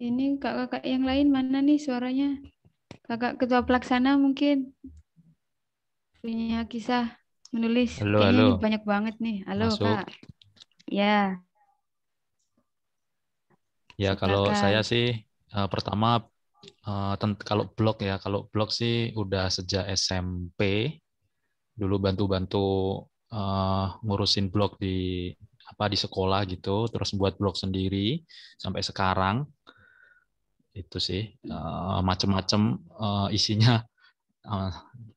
Ini kakak yang lain mana nih suaranya? Kakak ketua pelaksana mungkin punya kisah menulis. Kayaknya ini banyak banget nih. Halo Masuk. Kak. Ya. Ya, Silakan. kalau saya sih pertama Kalau blog sih udah sejak SMP. Dulu bantu-bantu ngurusin blog di sekolah gitu, terus buat blog sendiri sampai sekarang. Itu sih macam-macam isinya.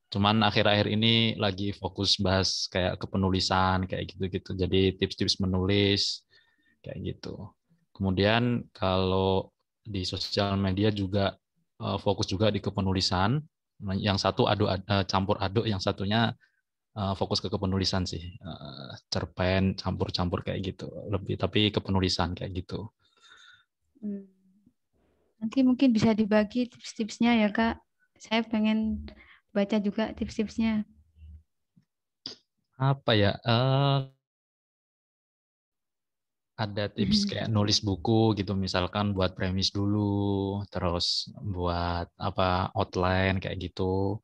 Cuman akhir-akhir ini lagi fokus bahas kayak kepenulisan kayak gitu-gitu. Jadi tips-tips menulis kayak gitu. Kemudian kalau di sosial media juga fokus juga di kepenulisan. Yang satu campur aduk, yang satunya fokus ke kepenulisan sih. Cerpen campur-campur kayak gitu. Lebih tapi kepenulisan kayak gitu. Nanti mungkin bisa dibagi tips-tipsnya ya Kak. Saya pengen baca juga tips-tipsnya. Apa ya? Ada tips kayak nulis buku gitu, misalkan buat premis dulu, terus buat outline kayak gitu,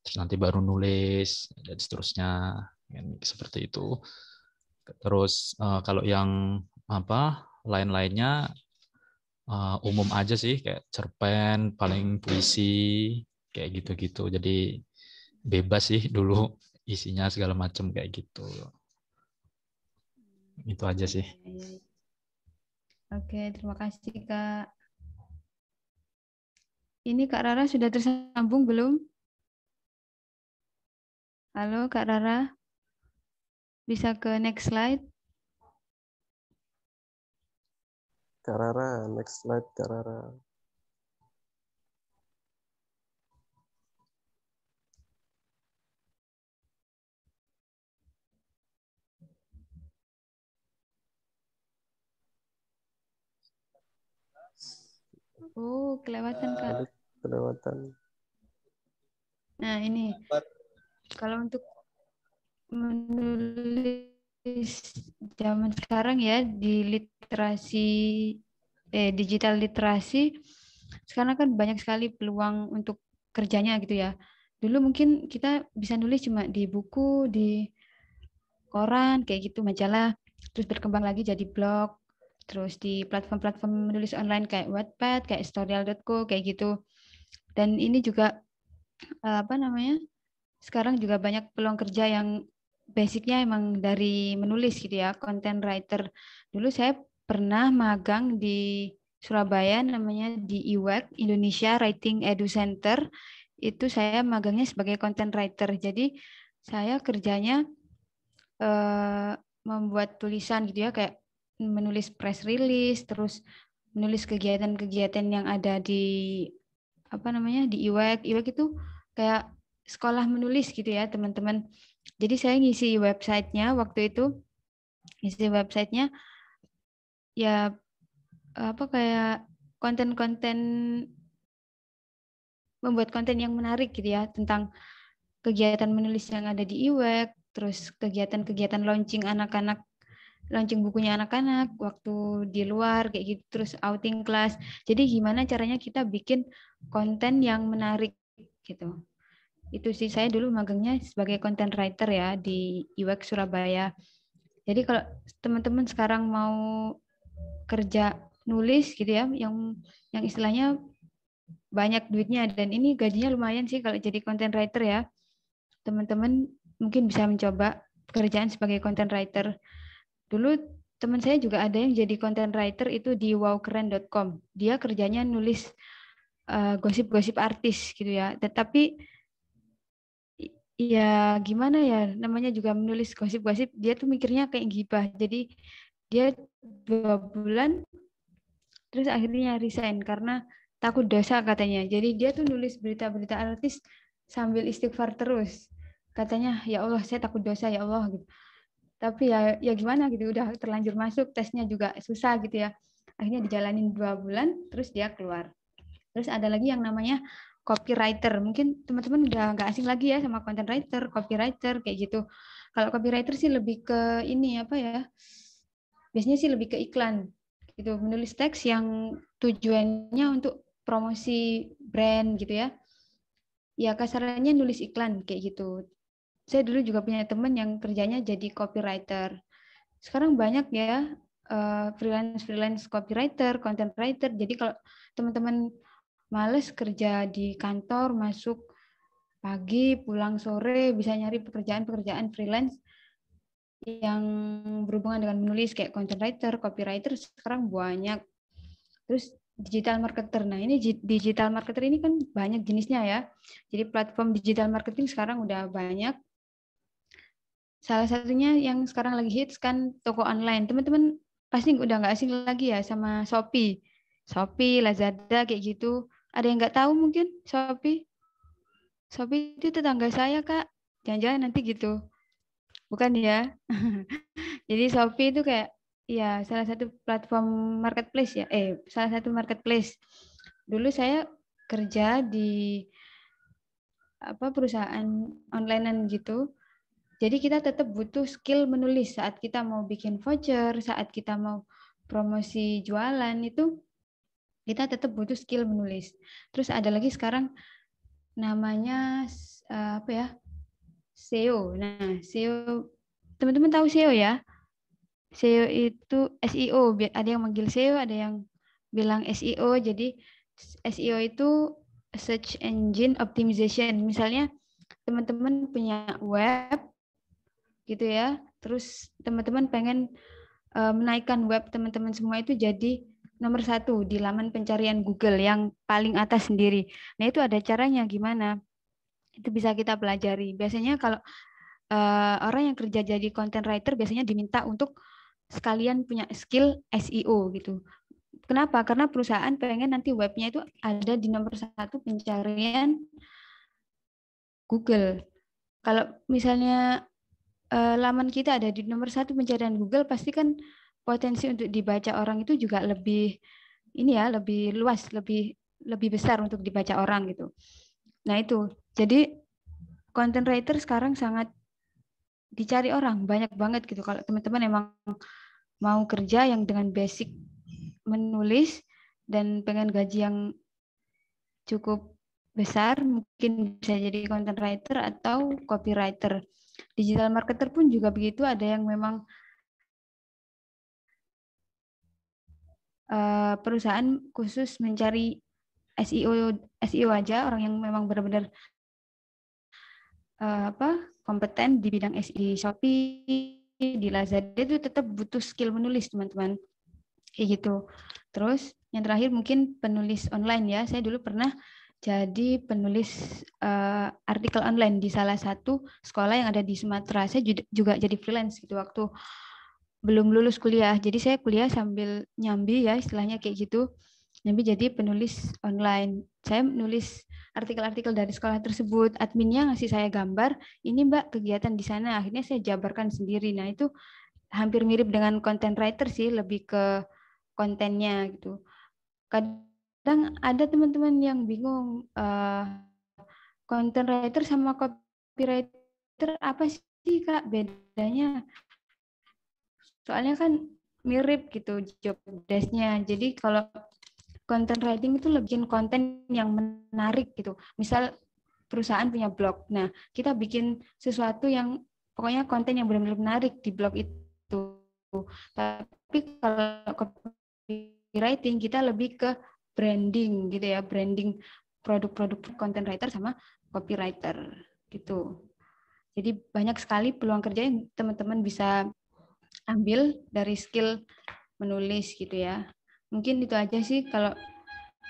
terus nanti baru nulis dan seterusnya, seperti itu. Terus kalau yang lain-lainnya umum aja sih, kayak cerpen, paling puisi kayak gitu-gitu. Jadi bebas sih dulu isinya segala macam kayak gitu. Itu aja sih. Oke, terima kasih Kak. Ini Kak Rara sudah tersambung belum? Halo Kak Rara, bisa ke next slide? Kak Rara, next slide Kak Rara. Oh, kelewatan Kak. Tadi kelewatan. Nah, ini kalau untuk menulis zaman sekarang ya di digital literasi, sekarang kan banyak sekali peluang untuk kerjanya gitu ya. Dulu mungkin kita bisa nulis cuma di buku, di koran kayak gitu, majalah, terus berkembang lagi jadi blog, terus di platform-platform menulis online kayak Wattpad, kayak Storyal.co kayak gitu. Dan ini juga sekarang juga banyak peluang kerja yang basicnya emang dari menulis gitu ya, content writer. Dulu saya pernah magang di Surabaya, namanya di IWEC, Indonesia Writing Edu Center. Itu saya magangnya sebagai content writer. Jadi saya kerjanya membuat tulisan gitu ya, kayak menulis press release, terus menulis kegiatan-kegiatan yang ada di di IWEC. IWEC itu kayak sekolah menulis gitu ya teman-teman. Jadi saya ngisi websitenya waktu itu, ya kayak konten-konten, membuat konten yang menarik gitu ya tentang kegiatan menulis yang ada di IWEC, terus kegiatan-kegiatan launching bukunya anak-anak waktu di luar kayak gitu, terus outing kelas. Jadi gimana caranya kita bikin konten yang menarik gitu. Itu sih, saya dulu magangnya sebagai content writer ya di IWEC Surabaya. Jadi kalau teman-teman sekarang mau kerja nulis gitu ya, yang istilahnya banyak duitnya dan ini gajinya lumayan sih kalau jadi content writer ya. Teman-teman mungkin bisa mencoba pekerjaan sebagai content writer. Dulu teman saya juga ada yang jadi content writer itu di wowkeren.com. Dia kerjanya nulis gosip-gosip artis gitu ya. Tetapi ya gimana ya, namanya juga menulis gosip-gosip, dia tuh mikirnya kayak gibah. Jadi dia 2 bulan terus akhirnya resign karena takut dosa katanya. Jadi dia tuh nulis berita-berita artis sambil istighfar terus. Katanya, ya Allah saya takut dosa ya Allah gitu. Tapi ya gimana gitu, udah terlanjur masuk, tesnya juga susah gitu ya. Akhirnya dijalanin 2 bulan terus dia keluar. Terus ada lagi yang namanya copywriter. Mungkin teman-teman udah nggak asing lagi ya sama content writer, copywriter kayak gitu. Kalau copywriter sih lebih ke ini biasanya sih lebih ke iklan gitu, menulis teks yang tujuannya untuk promosi brand gitu ya. Ya kasarnya nulis iklan kayak gitu. Saya dulu juga punya teman yang kerjanya jadi copywriter. Sekarang banyak ya freelance copywriter, content writer. Jadi kalau teman-teman males kerja di kantor, masuk pagi, pulang sore, bisa nyari pekerjaan-pekerjaan freelance yang berhubungan dengan menulis kayak content writer, copywriter sekarang banyak. Terus digital marketer. Nah, ini digital marketer ini kan banyak jenisnya ya. Jadi platform digital marketing sekarang udah banyak. Salah satunya yang sekarang lagi hits kan toko online. Teman-teman pasti udah nggak asing lagi ya sama Shopee. Shopee, Lazada kayak gitu. Ada yang nggak tahu mungkin Shopee? Shopee itu tetangga saya, Kak. Jangan-jangan nanti gitu. Bukan ya? Jadi Shopee itu kayak ya salah satu platform marketplace ya. Salah satu marketplace. Dulu saya kerja di perusahaan onlinean gitu. Jadi kita tetap butuh skill menulis saat kita mau bikin voucher, saat kita mau promosi jualan itu kita tetap butuh skill menulis. Terus ada lagi sekarang namanya SEO. Nah, SEO teman-teman tahu SEO ya? SEO itu SEO, ada yang manggil SEO, ada yang bilang SEO. Jadi SEO itu search engine optimization. Misalnya teman-teman punya web gitu ya, terus teman-teman pengen menaikkan web teman-teman semua itu jadi nomor 1 di laman pencarian Google yang paling atas sendiri. Nah, itu ada caranya gimana? Itu bisa kita pelajari. Biasanya kalau orang yang kerja jadi content writer biasanya diminta untuk sekalian punya skill SEO gitu. Kenapa? Karena perusahaan pengen nanti webnya itu ada di nomor 1 pencarian Google. Kalau misalnya laman kita ada di nomor 1 pencarian Google, pasti kan potensi untuk dibaca orang itu juga lebih lebih luas, lebih besar untuk dibaca orang gitu. Nah itu, jadi content writer sekarang sangat dicari orang, banyak banget gitu. Kalau teman-teman emang mau kerja yang dengan basic menulis dan pengen gaji yang cukup besar, mungkin bisa jadi content writer atau copywriter. Digital marketer pun juga begitu, ada yang memang perusahaan khusus mencari SEO aja, orang yang memang benar-benar kompeten di bidang SEO. Di Shopee, di Lazada itu tetap butuh skill menulis, teman-teman. Kayak gitu. Terus yang terakhir mungkin penulis online ya. Saya dulu pernah jadi penulis artikel online di salah satu sekolah yang ada di Sumatera. Saya juga jadi freelance gitu waktu belum lulus kuliah. Jadi saya kuliah sambil nyambi ya, istilahnya kayak gitu. Nyambi jadi penulis online. Saya menulis artikel-artikel dari sekolah tersebut. Adminnya ngasih saya gambar, ini Mbak kegiatan di sana. Akhirnya saya jabarkan sendiri. Nah itu hampir mirip dengan content writer sih, lebih ke kontennya gitu. Kadang ada teman-teman yang bingung content writer sama copywriter apa sih Kak bedanya? Soalnya kan mirip gitu job desk-nya. Jadi kalau content writing itu bikin konten yang menarik gitu. Misal perusahaan punya blog. Nah, kita bikin sesuatu yang pokoknya konten yang benar-benar menarik di blog itu. Tapi kalau copywriting kita lebih ke branding gitu ya, branding produk-produk content writer sama copywriter gitu. Jadi banyak sekali peluang kerja yang teman-teman bisa ambil dari skill menulis gitu ya. Mungkin itu aja sih kalau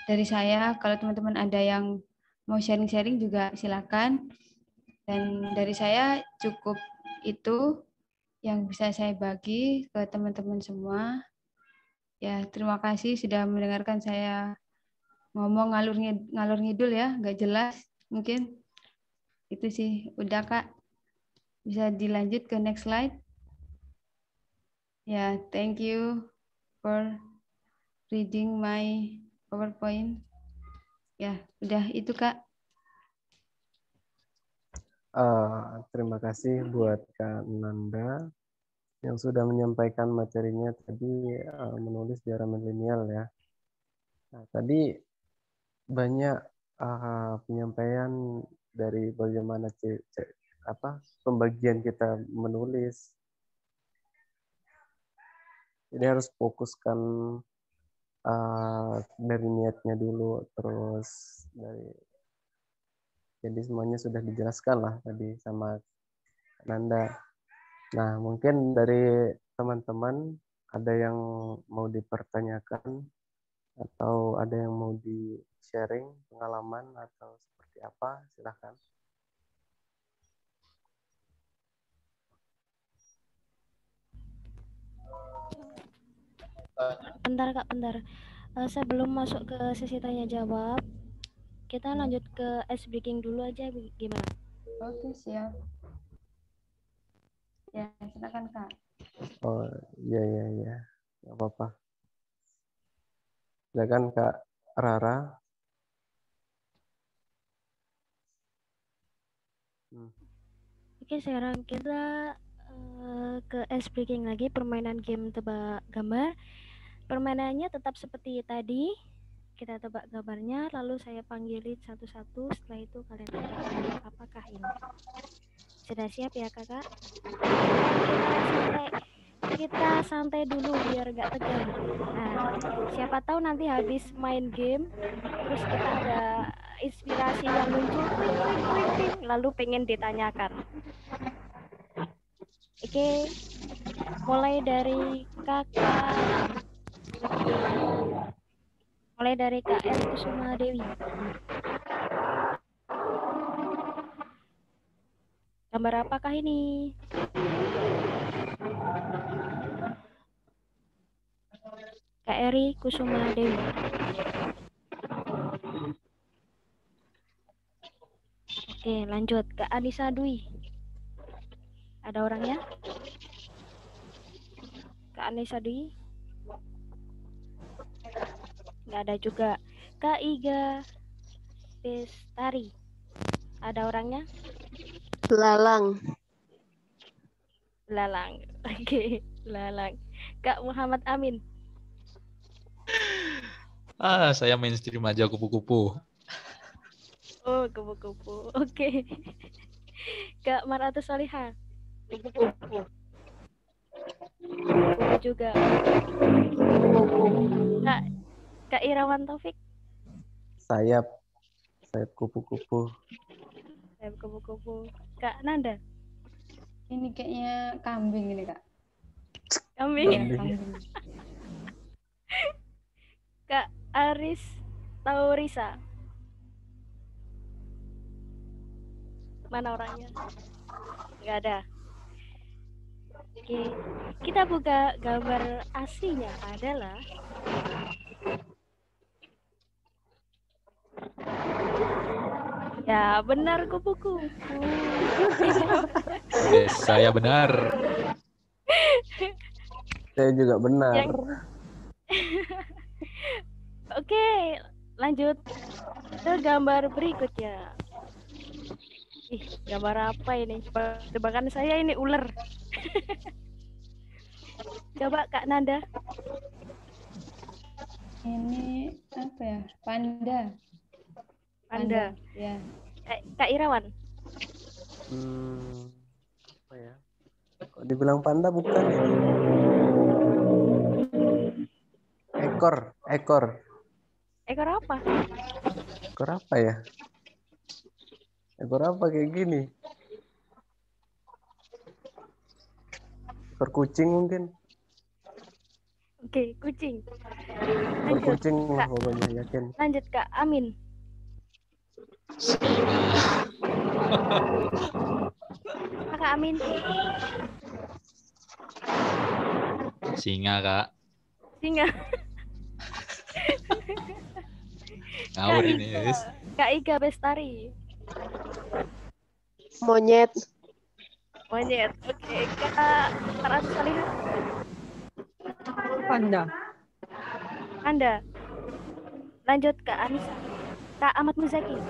dari saya. Kalau teman-teman ada yang mau sharing-sharing juga silakan. Dan dari saya cukup itu yang bisa saya bagi ke teman-teman semua. Ya, terima kasih sudah mendengarkan saya ngomong ngalur ngidul ya, nggak jelas mungkin. Itu sih, udah Kak. Bisa dilanjut ke next slide. Ya, thank you for reading my PowerPoint. Ya, udah itu Kak. Terima kasih buat Kak Nanda yang sudah menyampaikan materinya tadi, menulis di era milenial ya. Nah, tadi banyak penyampaian dari bagaimana pembagian kita menulis. Jadi harus fokuskan dari niatnya dulu, terus jadi semuanya sudah dijelaskan lah tadi sama Nanda. Nah, mungkin dari teman-teman ada yang mau dipertanyakan atau ada yang mau di-sharing pengalaman atau seperti apa, silahkan. Bentar Kak, bentar. Sebelum masuk ke sesi tanya jawab, kita lanjut ke ice breaking dulu aja, gimana? Oke, siap. Ya, silakan Kak. Oh, iya, nggak apa-apa. Silakan Kak Rara. Oke, sekarang kita ke ice breaking lagi, permainan game tebak gambar. Permainannya tetap seperti tadi, kita tebak gambarnya, lalu saya panggilin satu-satu, setelah itu kalian tebak apakah ini. Sudah siap ya kakak? Kita santai dulu biar gak tegang. Nah, siapa tahu nanti habis main game, terus kita ada inspirasi yang muncul, lalu pengen ditanyakan. Oke, mulai dari kakak. Mulai dari Kak Eri Kusuma Dewi. Gambar apakah ini? Kak Eri Kusuma Dewi. Oke, lanjut. Kak Anissa Dwi. Ada orangnya? Kak Anissa Dwi. Nggak ada juga. Kak Iga Bestari. Ada orangnya? Lalang. Lalang. Oke, Lalang. Kak Muhammad Amin. Saya mainstream aja, kupu-kupu. Oh, kupu-kupu. Oke. Kak Maratus Solihah. Kupu-kupu. Kupu juga. Kak Irawan Taufik. Sayap kupu-kupu. Sayap kupu-kupu. Kak Nanda. Ini kayaknya kambing ini Kak. Kambing. Ya, kambing. Kak Aris Taurisa. Mana orangnya? Nggak ada. Oke, kita buka gambar aslinya adalah ya benar kupu-kupu. Yes, saya benar. Saya juga benar. Oke, lanjut ke gambar berikutnya. Ih, gambar apa ini? Tebakan saya ini ular. Coba Kak Nanda. Ini apa ya? Panda. Panda. Ya. Kak Irawan. Apa ya? Kok dibilang panda bukan ya? Ekor. Ekor apa? Ekor apa ya? Ekor apa kayak gini? Ekor kucing mungkin. Oke, kucing. Ekor kucing lah pokoknya, yakin. Lanjut Kak Amin. Kak Amin. Singa, Kak. Singa. Ngawur ini, guys. Kak Iga Bestari. Monyet. Oke, Kak Maratus Solihah. Panda. Lanjut Kak Anissa. Kak Ahmad Muzaki.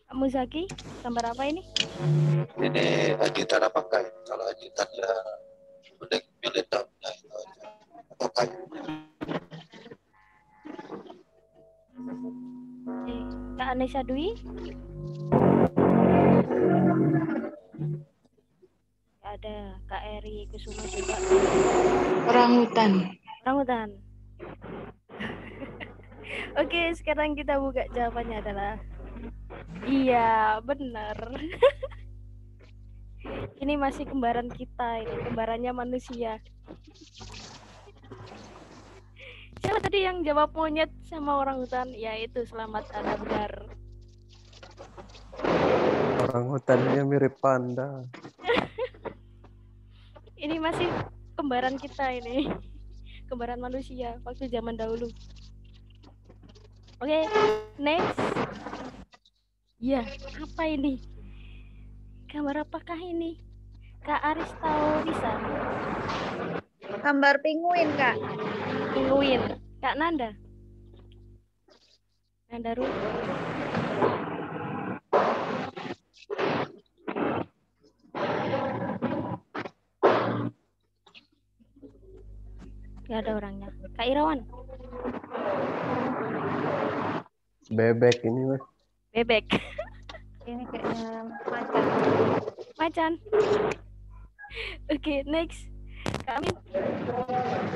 Kak Muzaki, gambar apa ini? Ini agitan apakah? Kalau agitan ya udah militer ya itu aja. Atau kayu. Kak Anissa Dwi. ada. Kak Eri Kusuma juga. Orangutan. Orangutan. Oke, sekarang kita buka jawabannya adalah iya, benar. Ini masih kembaran kita, ini kembarannya manusia. Siapa tadi yang jawab monyet sama orangutan? Ya itu, selamat, Anda benar. Orangutannya mirip panda. Ini masih kembaran kita ini. Kembaran manusia waktu zaman dahulu. Oke, next. Ya, apa ini? Gambar apakah ini? Kak Aris tahu bisa? Gambar penguin, Kak. Penguin. Kak Nanda? Nanda Ru? Gak ada orangnya. Kak Irawan? Bebek ini, Mas. Bebek. Ini kayaknya macan. Macan. Oke, next. Kak Amin?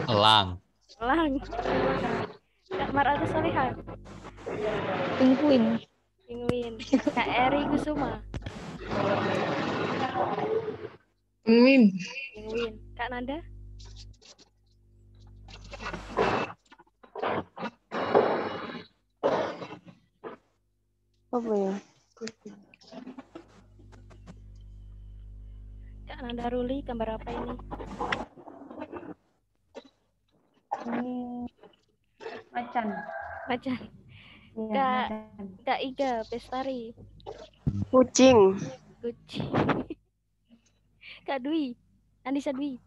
Elang. Elang. Kak Marata Soleha? Penguin. Penguin. Kak Eri Kusuma? Penguin. Penguin. Kak Nanda? Apa ya? Kak Nanda Ruli, gambar apa ini? Ini macan. Macan. Iya, Kak, macan. Kak Iga Bestari? Kucing. Kucing. Kak Dwi? Anissa Dwi?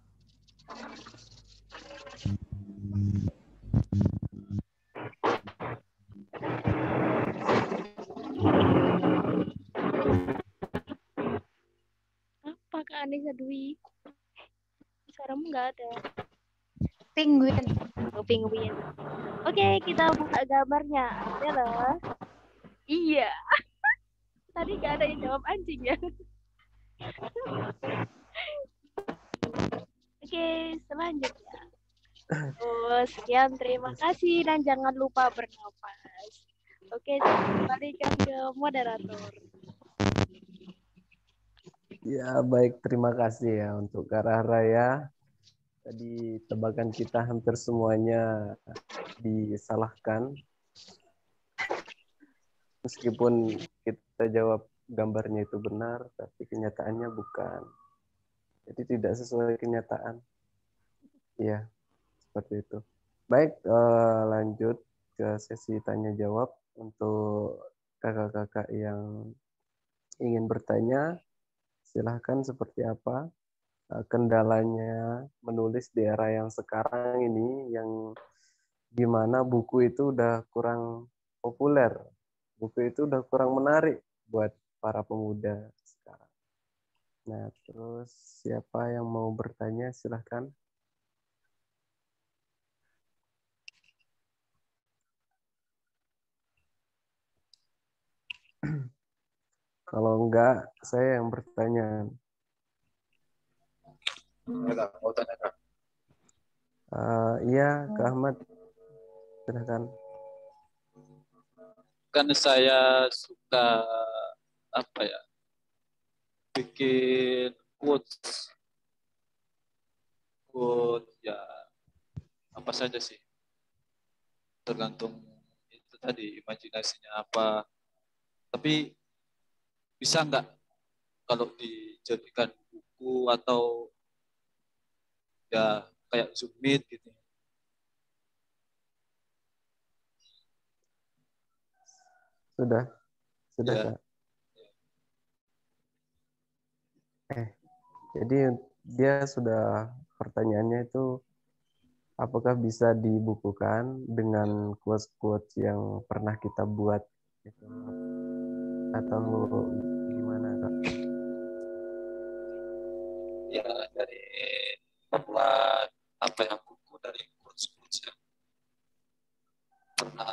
Apa Kak Anissa Dwi? Suaramu nggak ada. Penguin. Oh, penguin. Oke, kita buka gambarnya. Adalah iya. Tadi nggak ada yang jawab anjing ya. Oke, selanjutnya. Oh, sekian, terima kasih dan jangan lupa bernafas. Oke, saya kembalikan ke moderator. Ya, baik. Terima kasih ya untuk Kak Rahra ya. Tadi tebakan kita hampir semuanya disalahkan. Meskipun kita jawab gambarnya itu benar, tapi kenyataannya bukan. Jadi tidak sesuai kenyataan. Ya, seperti itu. Baik, lanjut ke sesi tanya jawab untuk kakak-kakak yang ingin bertanya. Silahkan seperti apa kendalanya menulis di era yang sekarang ini, yang dimana buku itu udah kurang populer, buku itu udah kurang menarik buat para pemuda sekarang. Nah, terus siapa yang mau bertanya silahkan. Kalau enggak, saya yang bertanya. Mau tanya, Kak? Iya, Kak Ahmad. Silahkan. Kan saya suka apa ya, bikin quotes ya apa saja sih, tergantung itu tadi imajinasinya apa. Tapi bisa nggak kalau dijadikan buku atau ya kayak Zoom Meet gitu? Sudah Ya. Kak. Jadi dia sudah, pertanyaannya itu apakah bisa dibukukan dengan quotes-quotes yang pernah kita buat gitu, atau gimana Kak? Ya dari membuat apa ya, buku dari quotes-quotes yang pernah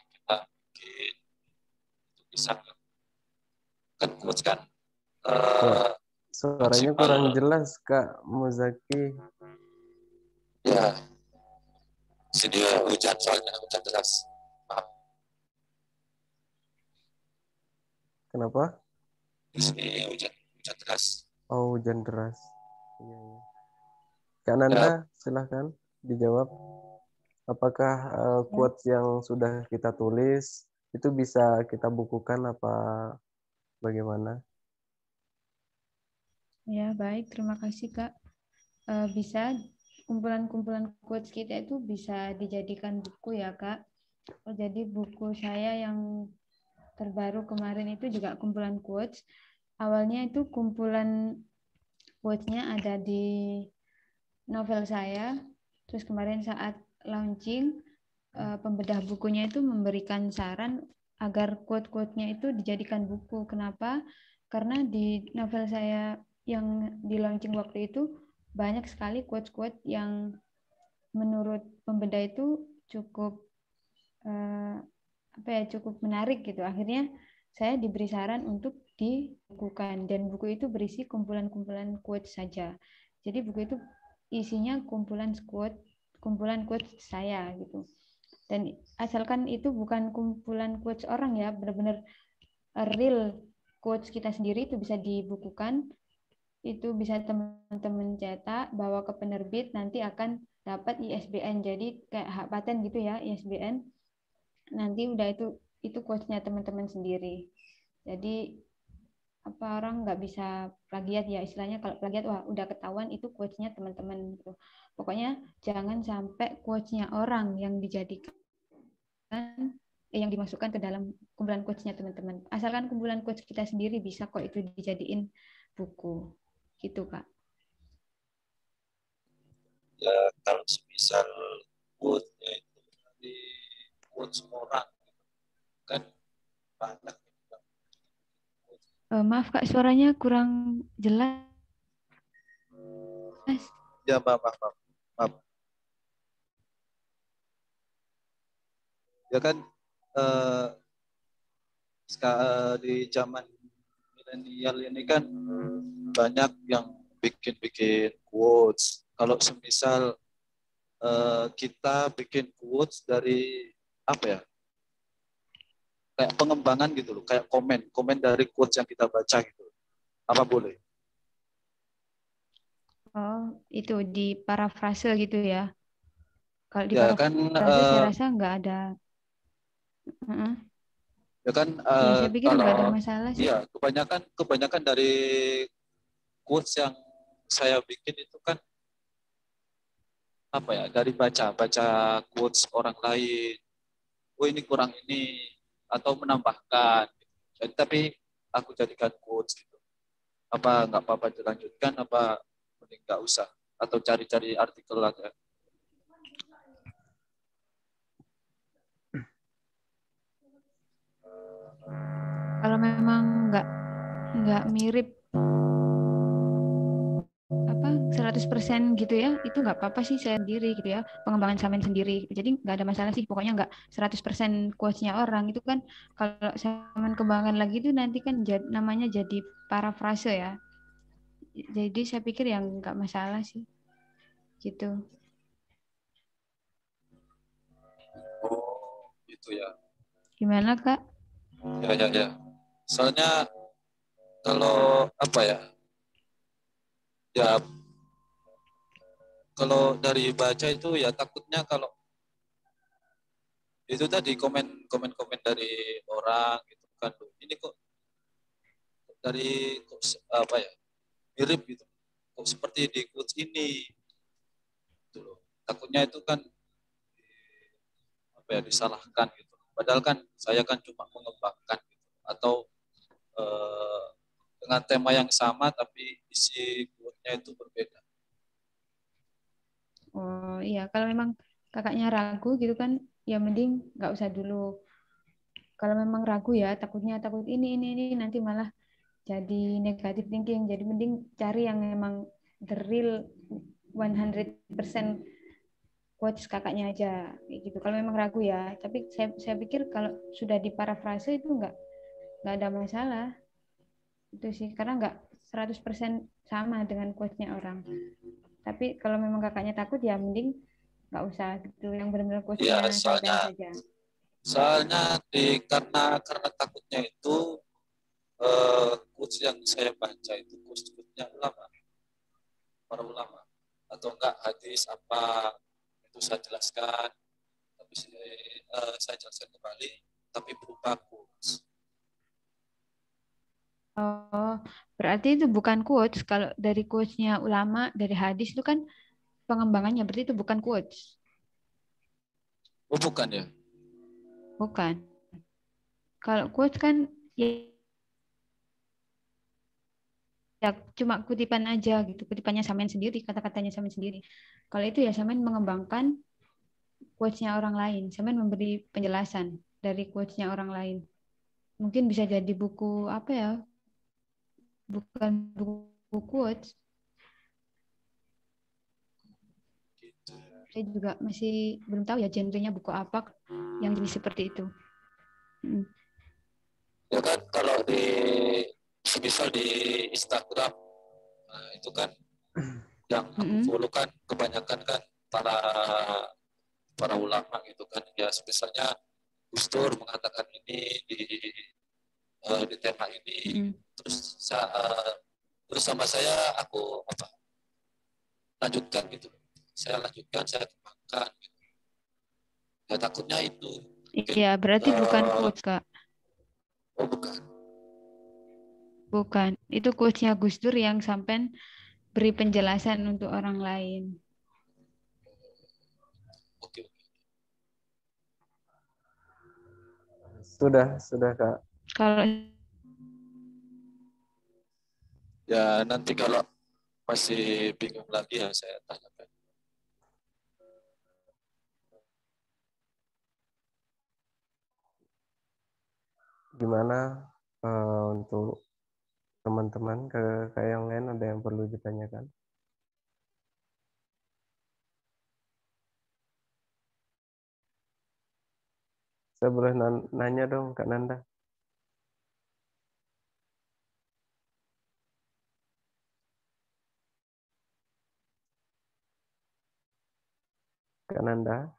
kita bikin itu bisa kan quotes kan Suaranya kurang jelas, Kak Muzaki. Ya, sini hujan soalnya hujan deras. Maaf. Kenapa? Di sini hujan deras. Oh, hujan deras. Iya, iya. Kak Nanda, silahkan dijawab. Apakah quotes yang sudah kita tulis itu bisa kita bukukan apa bagaimana? Ya, baik. Terima kasih, Kak. Bisa kumpulan-kumpulan quotes kita itu bisa dijadikan buku ya, Kak. Jadi buku saya yang terbaru kemarin itu juga kumpulan quotes. Awalnya itu kumpulan quotes-nya ada di novel saya. Terus kemarin saat launching, pembedah bukunya itu memberikan saran agar quote-quote-nya itu dijadikan buku. Kenapa? Karena di novel saya yang di launching waktu itu banyak sekali quote-quote yang menurut pembedah itu cukup cukup menarik gitu. Akhirnya saya diberi saran untuk dibukukan, dan buku itu berisi kumpulan-kumpulan quotes saja. Jadi buku itu isinya kumpulan quotes saya gitu. Dan asalkan itu bukan kumpulan quotes orang ya, benar-benar real quotes kita sendiri, itu bisa dibukukan. Itu bisa teman-teman cetak, bawa ke penerbit, nanti akan dapat ISBN. Jadi kayak hak paten gitu ya, ISBN. Nanti udah itu quotes-nya teman-teman sendiri. Jadi orang nggak bisa plagiat ya, istilahnya kalau plagiat wah udah ketahuan itu quotes-nya teman-teman gitu. Pokoknya jangan sampai quotes-nya orang yang dijadikan yang dimasukkan ke dalam kumpulan quotes-nya teman-teman. Asalkan kumpulan quotes kita sendiri bisa kok itu dijadiin buku. Gitu, Kak. Ya, kalau semisal quote-nya itu dari quotes orang kan banyak. Maaf Kak, suaranya kurang jelas. Ya, maaf. Ya kan di zaman milenial ini kan banyak yang bikin quotes. Kalau semisal kita bikin quotes dari apa ya? Kayak pengembangan gitu loh, kayak komen dari quotes yang kita baca gitu. Apa boleh? Oh, itu di parafrase gitu ya. Kalau di Ya parafrase kan, saya rasa nggak ada. Ya kan, Ya, saya pikir nggak ada masalah sih. Iya, kebanyakan dari quotes yang saya bikin itu kan apa ya, dari baca quotes orang lain. Oh ini kurang ini, atau menambahkan. Jadi, tapi aku jadikan quotes gitu. Apa nggak apa-apa dilanjutkan, apa mending nggak usah, atau cari-cari artikel aja. Kalau memang nggak mirip 100% gitu ya, itu nggak apa-apa sih, saya sendiri gitu ya, pengembangan Samen sendiri. Jadi nggak ada masalah sih, pokoknya nggak 100% quotes-nya orang. Itu kan kalau Samen kembangkan lagi itu nanti kan namanya jadi parafrase ya. Jadi saya pikir yang nggak masalah sih. Gitu. Oh, gitu ya. Gimana, Kak? Ya. Soalnya kalau apa ya? Ya kalau dari baca itu ya takutnya kalau itu tadi komen dari orang gitu kan, ini kok dari apa ya, mirip gitu, kok seperti di quotes ini gitu loh. Takutnya itu kan apa ya, disalahkan gitu, padahal kan saya kan cuma mengembangkan gitu, atau dengan tema yang sama tapi isi quote-nya itu berbeda. Oh iya, kalau memang kakaknya ragu gitu kan, ya mending nggak usah dulu. Kalau memang ragu ya, takut ini nanti malah jadi negatif thinking. Jadi mending cari yang memang the real 100% quotes kakaknya aja gitu. Kalau memang ragu ya, tapi saya pikir kalau sudah diparafrase itu nggak ada masalah. Itu sih, karena nggak 100% sama dengan quotes-nya orang. Tapi kalau memang kakaknya takut ya mending nggak usah gitu, yang benar-benar quotes-nya santai saja. Soalnya karena takutnya itu quotes yang saya baca itu quotes-quotesnya para ulama, atau enggak hadis apa itu saya jelaskan, tapi saya jelaskan kembali, tapi berupa quotes. Oh, berarti itu bukan quotes. Kalau dari quotes-nya ulama, dari hadis itu kan pengembangannya, berarti itu bukan quotes. Oh, bukan ya? Bukan. Kalau quotes kan ya cuma kutipan aja gitu, kutipannya samain sendiri, kata-katanya samain sendiri. Kalau itu ya samain mengembangkan quotes-nya orang lain, samain memberi penjelasan dari quotes-nya orang lain. Mungkin bisa jadi buku apa ya? Bukan buku quotes. Saya juga masih belum tahu ya genrenya buku apa yang jenis seperti itu. Ya kan kalau misal di Instagram, nah itu kan yang aku follow kan kebanyakan kan para ulama gitu kan, ya misalnya Gus Dur mengatakan ini di tema ini, terus sama saya aku lanjutkan gitu, saya kembangkan gitu. Ya takutnya itu. Iya, berarti bukan quotes, Kak. Oh, bukan. Bukan, itu quotes-nya Gus Dur yang sampai beri penjelasan untuk orang lain. Oke. Sudah Kak. Kalau ya nanti kalau masih bingung lagi ya saya tanyakan. Gimana untuk teman-teman kayak yang lain, ada yang perlu ditanyakan? Saya boleh nanya dong Kak Nanda? Kak Nanda?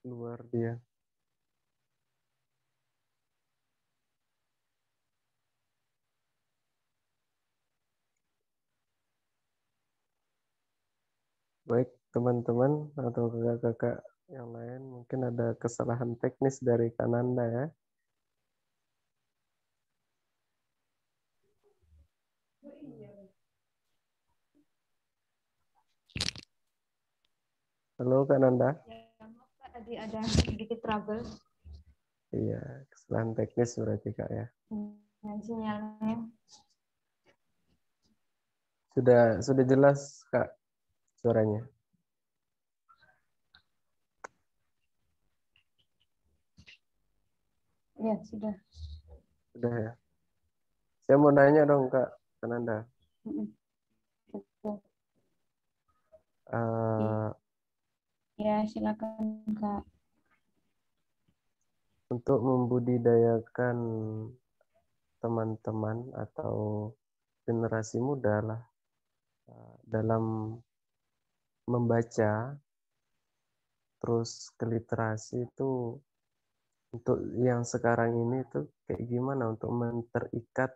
Keluar dia. Baik teman-teman atau kakak-kakak yang lain, mungkin ada kesalahan teknis dari Kak Nanda ya. Halo Kak Nanda. ya, tadi ada sedikit trouble. Iya, kesalahan teknis berarti Kak ya. Dengan sinyalnya. Sudah jelas Kak suaranya? Ya, sudah. Sudah ya. Saya mau nanya dong Kak Nanda. Ya, silakan Kak. Untuk membudidayakan teman-teman atau generasi muda lah dalam membaca, terus ke literasi itu untuk yang sekarang ini tuh kayak gimana untuk terikat,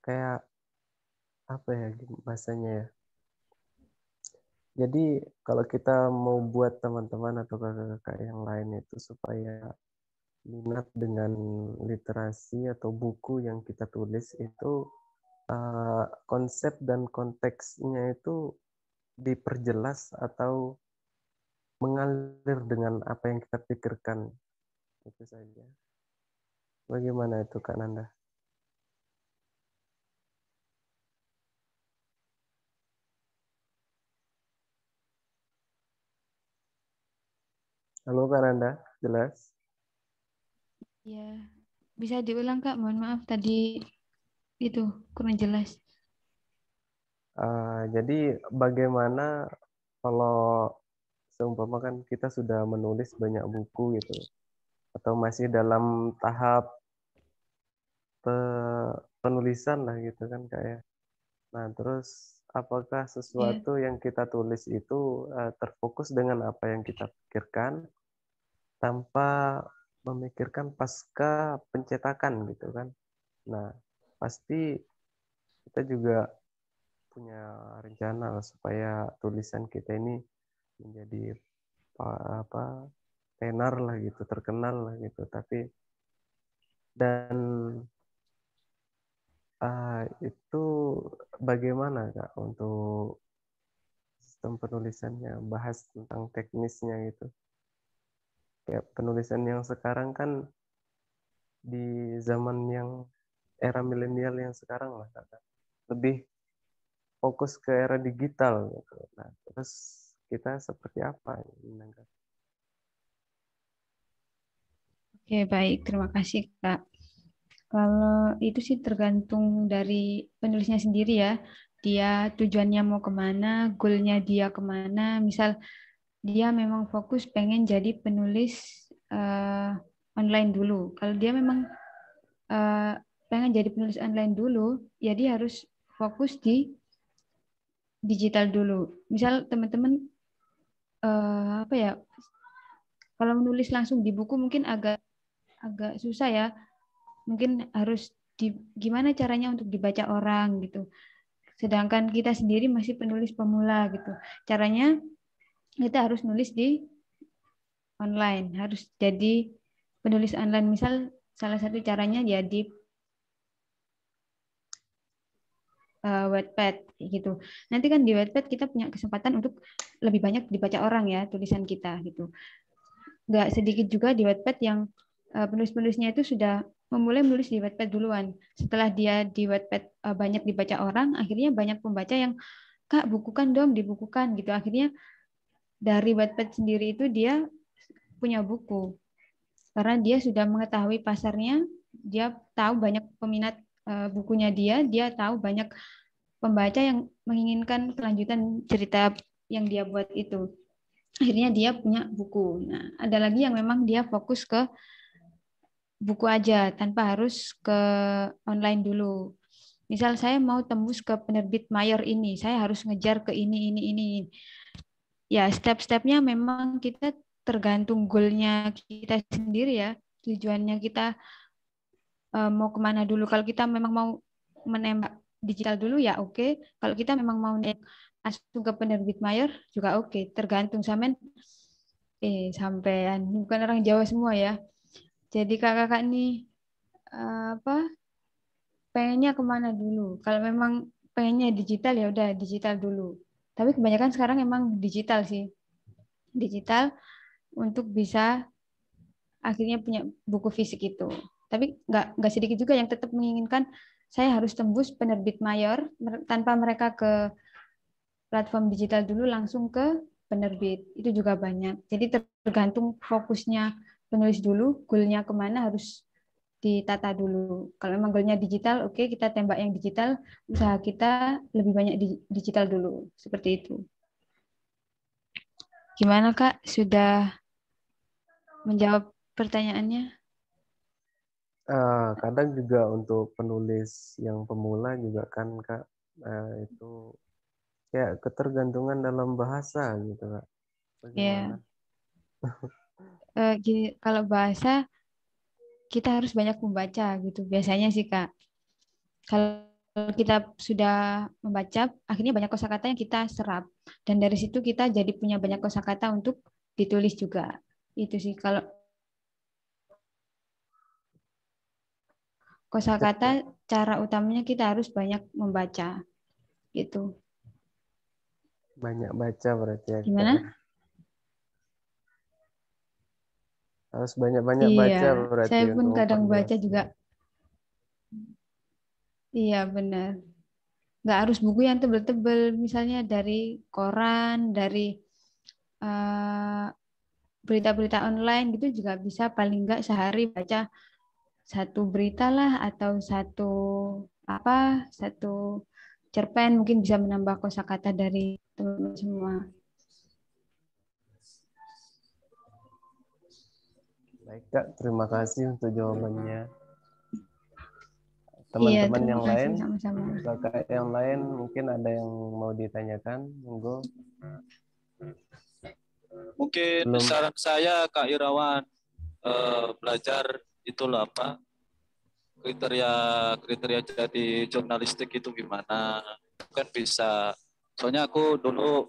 kayak apa ya bahasanya ya. Jadi kalau kita mau buat teman-teman atau kakak-kakak yang lain itu supaya minat dengan literasi atau buku yang kita tulis itu konsep dan konteksnya itu diperjelas atau mengalir dengan apa yang kita pikirkan, itu saja. Bagaimana itu Kak Nanda? Halo Kak Nanda, jelas? Ya, bisa diulang Kak, mohon maaf tadi itu kurang jelas. Jadi bagaimana kalau seumpama kan kita sudah menulis banyak buku gitu, atau masih dalam tahap penulisan lah gitu kan kayak. Nah, terus apakah sesuatu yang kita tulis itu terfokus dengan apa yang kita pikirkan tanpa memikirkan pasca pencetakan gitu kan. Nah, pasti kita juga punya rencana lah supaya tulisan kita ini menjadi apa tenar lah gitu, terkenal lah gitu. Tapi dan itu bagaimana Kak untuk sistem penulisannya, bahas tentang teknisnya gitu. Kayak penulisan yang sekarang kan di zaman yang era milenial yang sekarang lah Kak, lebih fokus ke era digital gitu. Nah, terus kita seperti apa ini? Oke, baik. Terima kasih, Kak. Kalau itu sih tergantung dari penulisnya sendiri ya. Dia tujuannya mau kemana, goalnya dia kemana. Misal dia memang fokus pengen jadi penulis online dulu. Kalau dia memang pengen jadi penulis online dulu, ya dia harus fokus di digital dulu. Misal teman-teman apa ya? Kalau menulis langsung di buku mungkin agak susah ya. Mungkin harus gimana caranya untuk dibaca orang gitu. Sedangkan kita sendiri masih penulis pemula gitu. Caranya kita harus nulis di online, harus jadi penulis online. Misal salah satu caranya ya di Wattpad gitu. Nanti kan di Wattpad kita punya kesempatan untuk lebih banyak dibaca orang ya tulisan kita gitu. Nggak sedikit juga di Wattpad yang penulis-penulisnya itu sudah memulai menulis di Wattpad duluan. Setelah dia di Wattpad banyak dibaca orang, akhirnya banyak pembaca yang Kak bukukan dong, dibukukan gitu. Akhirnya dari Wattpad sendiri itu dia punya buku. Karena dia sudah mengetahui pasarnya, dia tahu banyak peminat bukunya dia tahu banyak pembaca yang menginginkan kelanjutan cerita yang dia buat itu. Akhirnya dia punya buku. Nah, ada lagi yang memang dia fokus ke buku aja tanpa harus ke online dulu. Misal saya mau tembus ke penerbit mayor ini, saya harus ngejar ke ini. Ya, step-stepnya memang kita tergantung goalnya kita sendiri ya. Tujuannya kita mau kemana dulu. Kalau kita memang mau menembak digital dulu ya oke. Kalau kita memang mau langsung ke penerbit mayor juga oke. Tergantung sampean sampean bukan orang Jawa semua ya. Jadi kakak-kakak nih apa pengennya kemana dulu? Kalau memang pengennya digital ya udah digital dulu. Tapi kebanyakan sekarang emang digital sih. Digital untuk bisa akhirnya punya buku fisik itu. Tapi nggak sedikit juga yang tetap menginginkan saya harus tembus penerbit mayor tanpa mereka ke platform digital dulu langsung ke penerbit. Itu juga banyak. Jadi tergantung fokusnya penulis dulu, goalnya kemana harus ditata dulu. Kalau memang goalnya digital, oke kita tembak yang digital, usaha kita lebih banyak di digital dulu. Seperti itu. Gimana Kak? Sudah menjawab pertanyaannya? Kadang juga untuk penulis yang pemula juga kan Kak, itu kayak ketergantungan dalam bahasa gitu Kak. Bagaimana? Kalau bahasa kita harus banyak membaca gitu biasanya sih Kak. Kalau kita sudah membaca, akhirnya banyak kosakata yang kita serap dan dari situ kita jadi punya banyak kosakata untuk ditulis juga. Itu sih kalau kosakata cara utamanya kita harus banyak membaca gitu. Banyak baca berarti ya. Gimana? Harus banyak-banyak baca berarti. Saya pun kadang baca juga. Iya benar. Nggak harus buku yang tebel-tebel, misalnya dari koran, dari berita-berita online gitu juga bisa paling nggak sehari baca satu berita lah atau satu cerpen mungkin bisa menambah kosakata dari teman-teman semua. Baik Kak, terima kasih untuk jawabannya. Iya, Teman-teman terima yang kasih lain, sama-sama. kakak yang lain mungkin ada yang mau ditanyakan, monggo. Mungkin Belum. saran saya Kak Irawan belajar itulah apa kriteria jadi jurnalistik itu gimana kan bisa. Soalnya aku dulu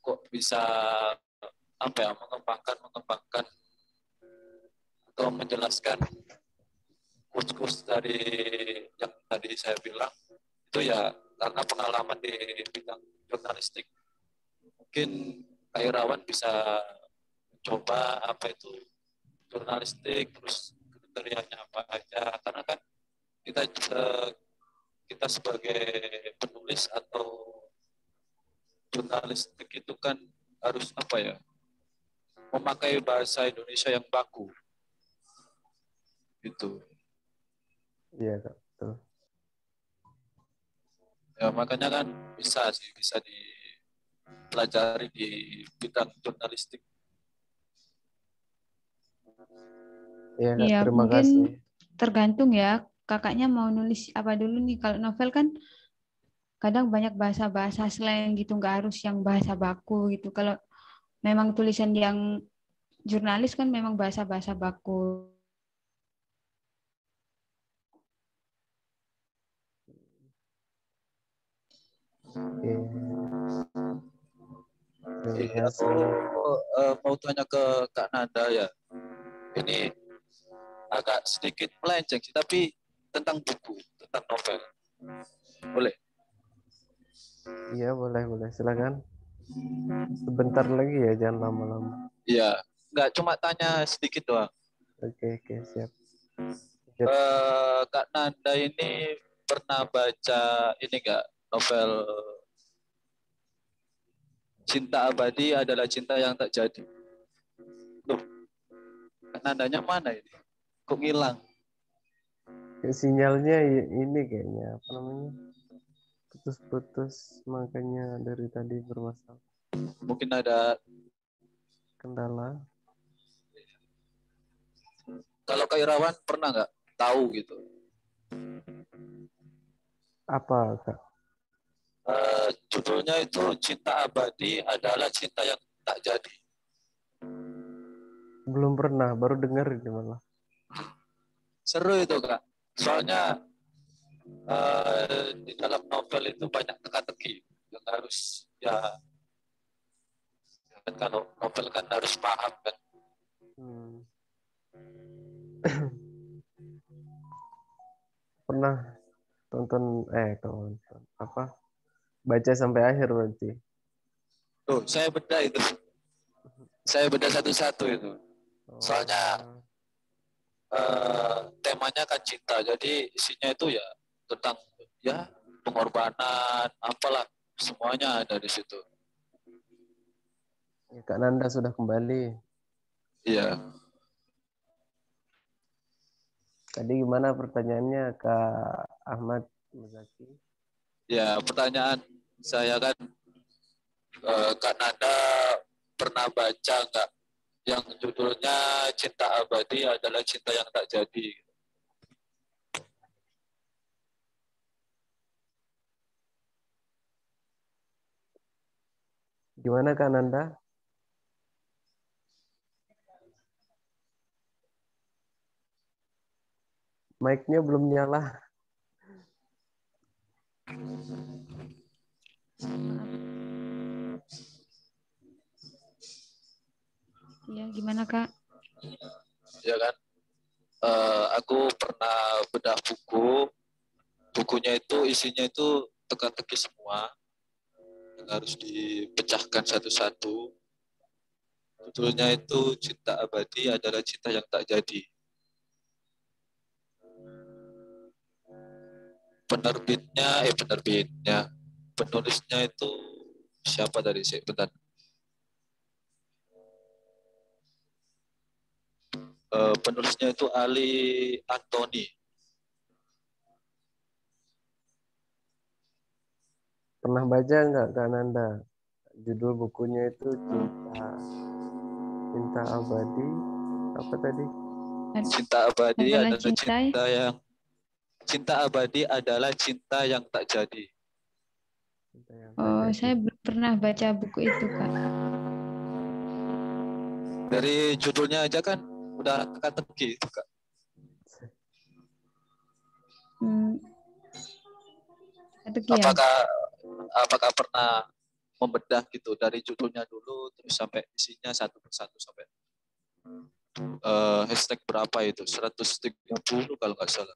kok bisa apa ya mengembangkan atau menjelaskan kurs-kurs dari yang tadi saya bilang itu ya karena pengalaman di bidang jurnalistik. Mungkin Kak Irawan bisa coba apa itu jurnalistik, terus kriterianya apa aja, karena kan kita sebagai penulis atau jurnalistik itu kan harus apa ya memakai bahasa Indonesia yang baku gitu. Iya Kak, betul. Ya makanya kan bisa dipelajari di bidang jurnalistik. Iya Kak, Iya, terima mungkin kasih. tergantung ya, kakaknya mau nulis apa dulu nih. Kalau novel kan kadang banyak bahasa-bahasa slang gitu, nggak harus yang bahasa baku gitu. Kalau memang tulisan yang jurnalis kan memang bahasa-bahasa baku. Oke. Terima Aku kasih. mau tanya ke Kak Nanda ya. Ini agak sedikit melenceng sih, tapi tentang buku, tentang novel. Boleh? Iya, boleh. Silakan. Sebentar lagi ya, jangan lama-lama. Iya, nggak cuma tanya sedikit doang. Oke, siap. Kak Nanda ini pernah baca ini nggak novel Cinta Abadi Adalah Cinta Yang Tak Jadi? Loh, Kak Nandanya mana ini? Kok ngilang? Sinyalnya ini kayaknya apa namanya? Putus-putus, makanya dari tadi bermasalah. Mungkin ada kendala. Kalau Kak Irawan pernah nggak tahu gitu? Apa Kak? Judulnya itu Cinta Abadi Adalah Cinta Yang Tak Jadi. Belum pernah, baru dengar ini malah. Seru itu Kak. Soalnya di dalam novel itu banyak teka-teki yang harus ya kan kalau novel kan harus paham kan. Pernah tonton apa? Baca sampai akhir berarti. Tuh, saya beda itu. Saya beda satu-satu itu. Soalnya temanya kan cinta, jadi isinya itu ya tentang ya pengorbanan, apalah semuanya ada di situ. Ya, Kak Nanda sudah kembali. Iya. Tadi gimana pertanyaannya Kak Ahmad Muzaki? Ya, pertanyaan saya kan Kak Nanda pernah baca nggak yang judulnya Cinta Abadi Adalah Cinta Yang Tak Jadi? Gimana Kak Nanda? Mic-nya belum nyala. Ya, gimana Kak? Ya kan, aku pernah bedah bukunya itu isinya itu teka-teki semua, yang harus dipecahkan satu-satu. Judulnya itu Cinta Abadi Adalah Cinta Yang Tak Jadi. Penulisnya itu siapa dari saya? Bentar. Penulisnya itu Ali Antoni. Pernah baca nggak Kak Nanda? Judul bukunya itu Cinta Cinta abadi apa tadi? Cinta abadi Adalah adalah cinta cinta abadi adalah cinta yang tak jadi. Cinta yang tak Oh, jadi. saya belum pernah baca buku itu, Kak. Dari judulnya aja kan udah teka-teki itu, Kak. Teka-teki ya? Apakah pernah membedah gitu dari judulnya dulu terus sampai isinya satu persatu sampai hashtag berapa itu? 130 kalau nggak salah.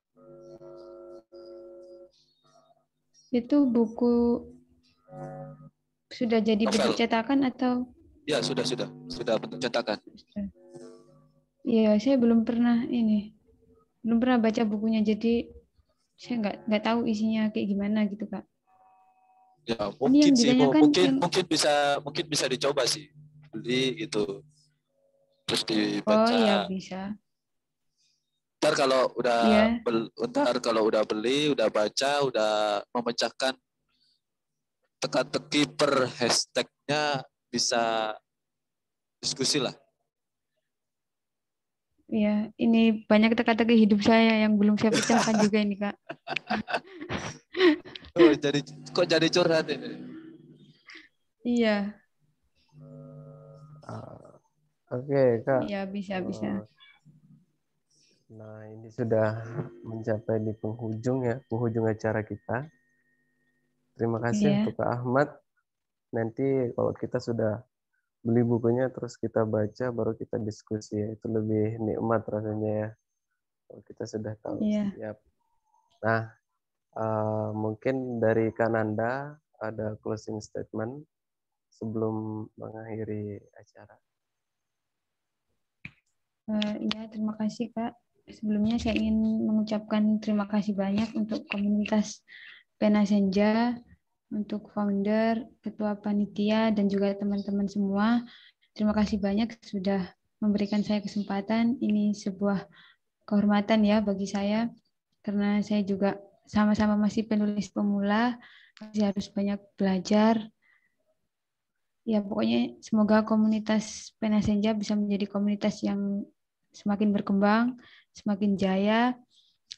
Itu buku sudah jadi bentuk cetakan atau? Ya, sudah bentuk cetakan. Iya, saya belum pernah baca bukunya, jadi saya nggak tahu isinya kayak gimana gitu, Kak. Ya, mungkin sih, mungkin bisa dicoba sih, beli gitu, terus dibaca. Oh iya bisa. Ntar kalau udah beli, udah baca, udah memecahkan teka-teki per hashtagnya, bisa diskusi lah. Iya, ini banyak teka-teki hidup saya yang belum saya pecahkan juga ini, Kak. Oh, jadi curhat ini. Iya. Oke, Kak. Iya, bisa. Nah, ini sudah mencapai di penghujung acara kita. Terima kasih untuk Kak Ahmad. Nanti kalau kita sudah beli bukunya terus kita baca baru kita diskusi ya. Itu lebih nikmat rasanya ya. Kalau kita sudah tahu. Siap. Nah, mungkin dari Kak Nanda ada closing statement sebelum mengakhiri acara. Iya, terima kasih, Kak. Sebelumnya saya ingin mengucapkan terima kasih banyak untuk komunitas Pena Senja, untuk founder, ketua panitia, dan juga teman-teman semua. Terima kasih banyak sudah memberikan saya kesempatan. Ini sebuah kehormatan ya bagi saya, karena saya juga sama-sama masih penulis pemula, masih harus banyak belajar. Ya, pokoknya semoga komunitas Pena Senja bisa menjadi komunitas yang semakin berkembang, semakin jaya,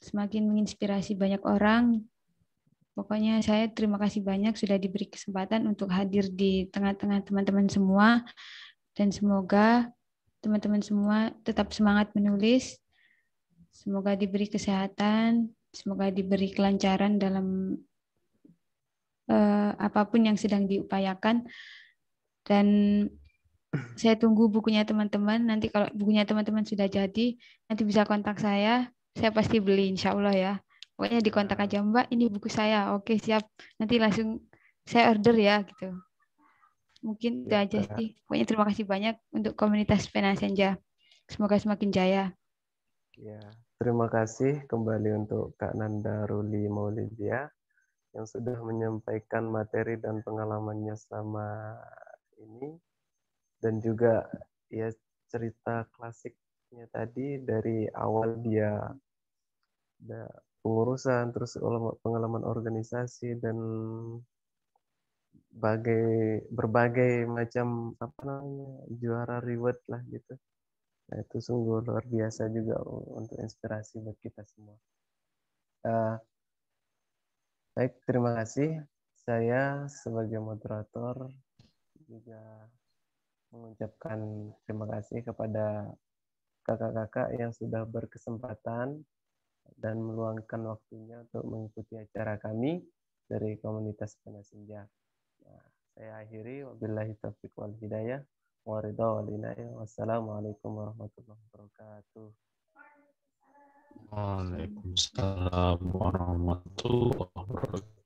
semakin menginspirasi banyak orang. Pokoknya saya terima kasih banyak sudah diberi kesempatan untuk hadir di tengah-tengah teman-teman semua. Dan semoga teman-teman semua tetap semangat menulis. Semoga diberi kesehatan, semoga diberi kelancaran dalam apapun yang sedang diupayakan. Dan saya tunggu bukunya teman-teman. Nanti kalau bukunya teman-teman sudah jadi, nanti bisa kontak saya pasti beli insya Allah ya. Pokoknya dikontak aja, Mbak, ini buku saya. Oke, siap. Nanti langsung saya order ya gitu. Mungkin itu aja sih. Pokoknya terima kasih banyak untuk komunitas Pena Senja. Semoga semakin jaya. Ya, terima kasih kembali untuk Kak Nanda Ruli Maulidia yang sudah menyampaikan materi dan pengalamannya selama ini, dan juga ya cerita klasiknya tadi dari awal dia pengurusan, terus pengalaman organisasi dan berbagai macam juara reward lah gitu. Nah, itu sungguh luar biasa juga untuk inspirasi buat kita semua. Baik, terima kasih. Saya sebagai moderator juga mengucapkan terima kasih kepada kakak-kakak yang sudah berkesempatan dan meluangkan waktunya untuk mengikuti acara kami dari komunitas Pena Senja. Nah, saya akhiri, wabillahi taufiq wal hidayah. Wassalamualaikum warahmatullahi wabarakatuh. Waalaikumsalam warahmatullahi wabarakatuh.